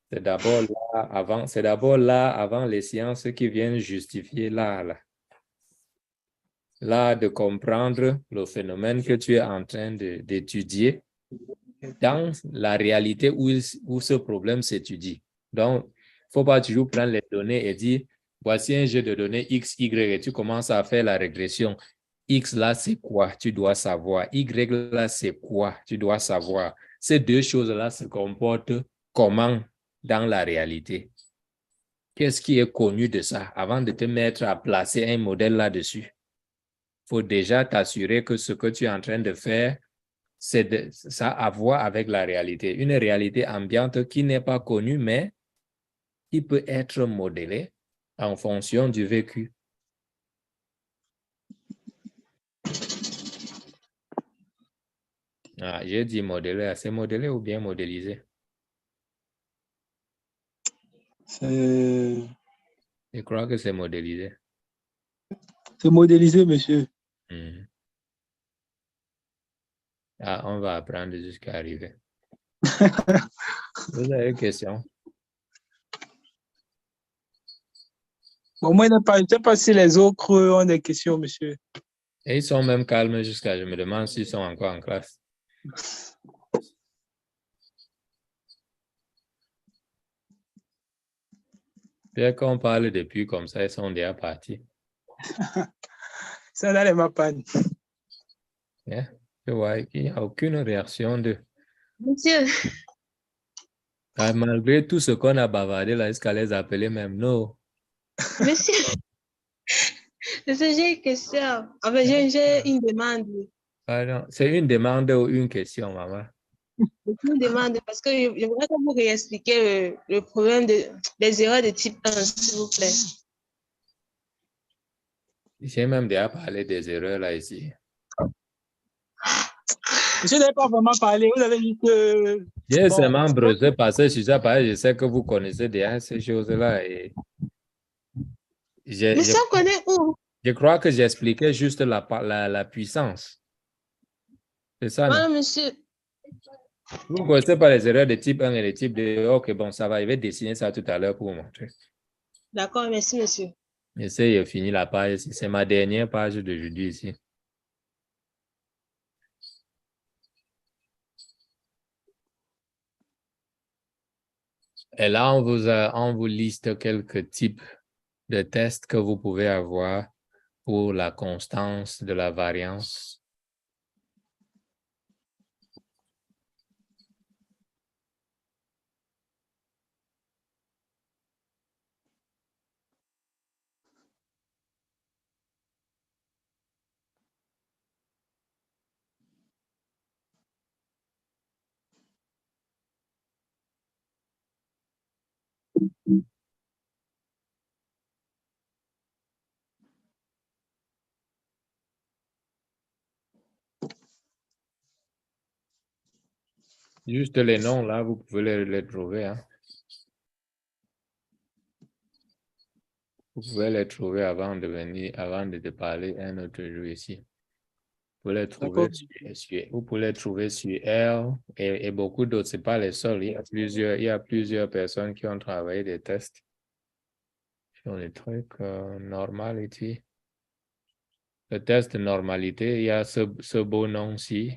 C'est d'abord là avant les sciences qui viennent justifier là. Là, de comprendre le phénomène que tu es en train d'étudier dans la réalité où ce problème s'étudie. Donc, il ne faut pas toujours prendre les données et dire, voici un jeu de données X, Y, et tu commences à faire la régression. X là, c'est quoi? Tu dois savoir. Y là, c'est quoi? Tu dois savoir. Ces deux choses-là se comportent comment dans la réalité? Qu'est-ce qui est connu de ça avant de te mettre à placer un modèle là-dessus? Il faut déjà t'assurer que ce que tu es en train de faire, ça a à voir avec la réalité. Une réalité ambiante qui n'est pas connue, mais qui peut être modélée en fonction du vécu. Ah, j'ai dit modélé. C'est modélé ou bien modélisé? Je crois que c'est modélisé. C'est modélisé, monsieur. Ah, on va apprendre jusqu'à arriver. Vous avez une question? Bon, moi, je ne sais pas si les autres ont des questions, monsieur. Et ils sont même calmes jusqu'à, je me demande s'ils sont encore en classe. Bien qu'on parle depuis comme ça, ils sont déjà partis. Ça dans les panne. Yeah. Je vois qu'il n'y a aucune réaction de... Monsieur, Ah, malgré tout ce qu'on a bavardé là, est-ce qu'à les appeler même? Non. monsieur, monsieur, j'ai une question. Enfin, j'ai une demande. Ah, non. C'est une demande ou une question, maman? Je vous demande, parce que je voudrais que vous réexpliquiez le problème des erreurs de type 1, s'il vous plaît. J'ai même déjà parlé des erreurs là ici. Monsieur n'avez pas vraiment parlé, vous avez dit que... J'ai seulement besoin de passer sur ça parce que je sais que vous connaissez déjà ces choses-là. Et Mais ça, on connaît où? je crois que j'expliquais juste la puissance. C'est ça, non? Non, monsieur. Vous ne connaissez pas les erreurs de type 1 et de type 2. Ok, bon, ça va. Je vais dessiner ça tout à l'heure pour vous montrer. D'accord, merci, monsieur. J'essaie de finir la page ici. C'est ma dernière page d'aujourd'hui ici. Et là, on vous liste quelques types de tests que vous pouvez avoir pour la constance de la variance. Juste les noms, là, vous pouvez les trouver. Hein. Vous pouvez les trouver avant de parler un autre jour ici. Vous pouvez les trouver vous pouvez les trouver sur R et beaucoup d'autres. Ce n'est pas les seuls. Il y a plusieurs personnes qui ont travaillé des tests sur les trucs normality. Le test de normalité, il y a ce beau nom-ci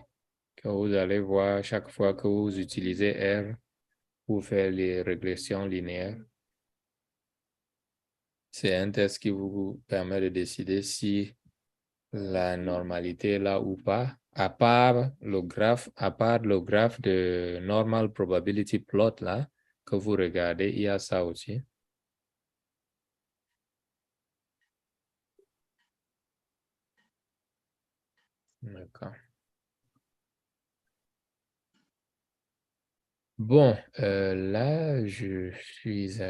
que vous allez voir chaque fois que vous utilisez R pour faire les régressions linéaires. C'est un test qui vous permet de décider si la normalité est là ou pas. À part le graphe de normal probability plot là, que vous regardez, il y a ça aussi. D'accord. Bon, là, je suis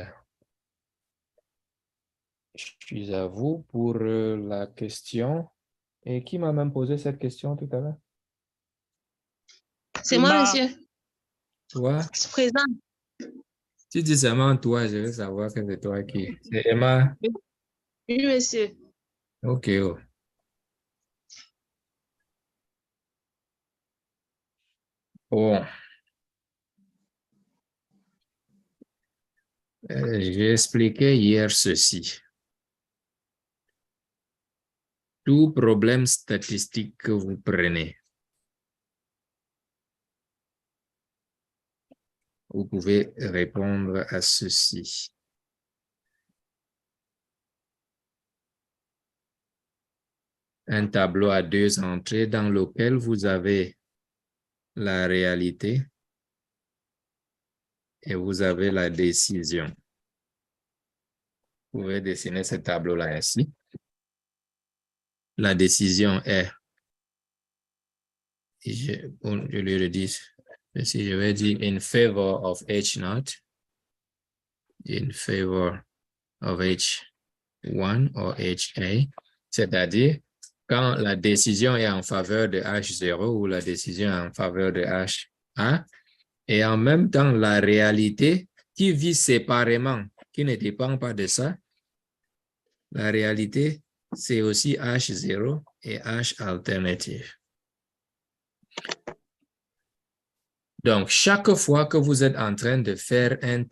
à vous pour la question. Et qui m'a même posé cette question tout à l'heure? C'est moi, monsieur. Toi? Je suis présent. Tu dis seulement toi, je veux savoir que c'est toi qui. C'est Emma? Oui, monsieur. Ok. Oh. Bon. J'ai expliqué hier ceci. Tout problème statistique que vous prenez, vous pouvez répondre à ceci. Un tableau à 2 entrées dans lequel vous avez la réalité et vous avez la décision. Vous pouvez dessiner ce tableau-là ainsi. La décision est, je lui redis, si je vais dire in favor of H0, in favor of H1 or HA, c'est-à-dire quand la décision est en faveur de H0 ou la décision est en faveur de HA, et en même temps la réalité qui vit séparément, qui ne dépend pas de ça, la réalité, c'est aussi H0 et H alternative. Donc, chaque fois que vous êtes en train de faire un test,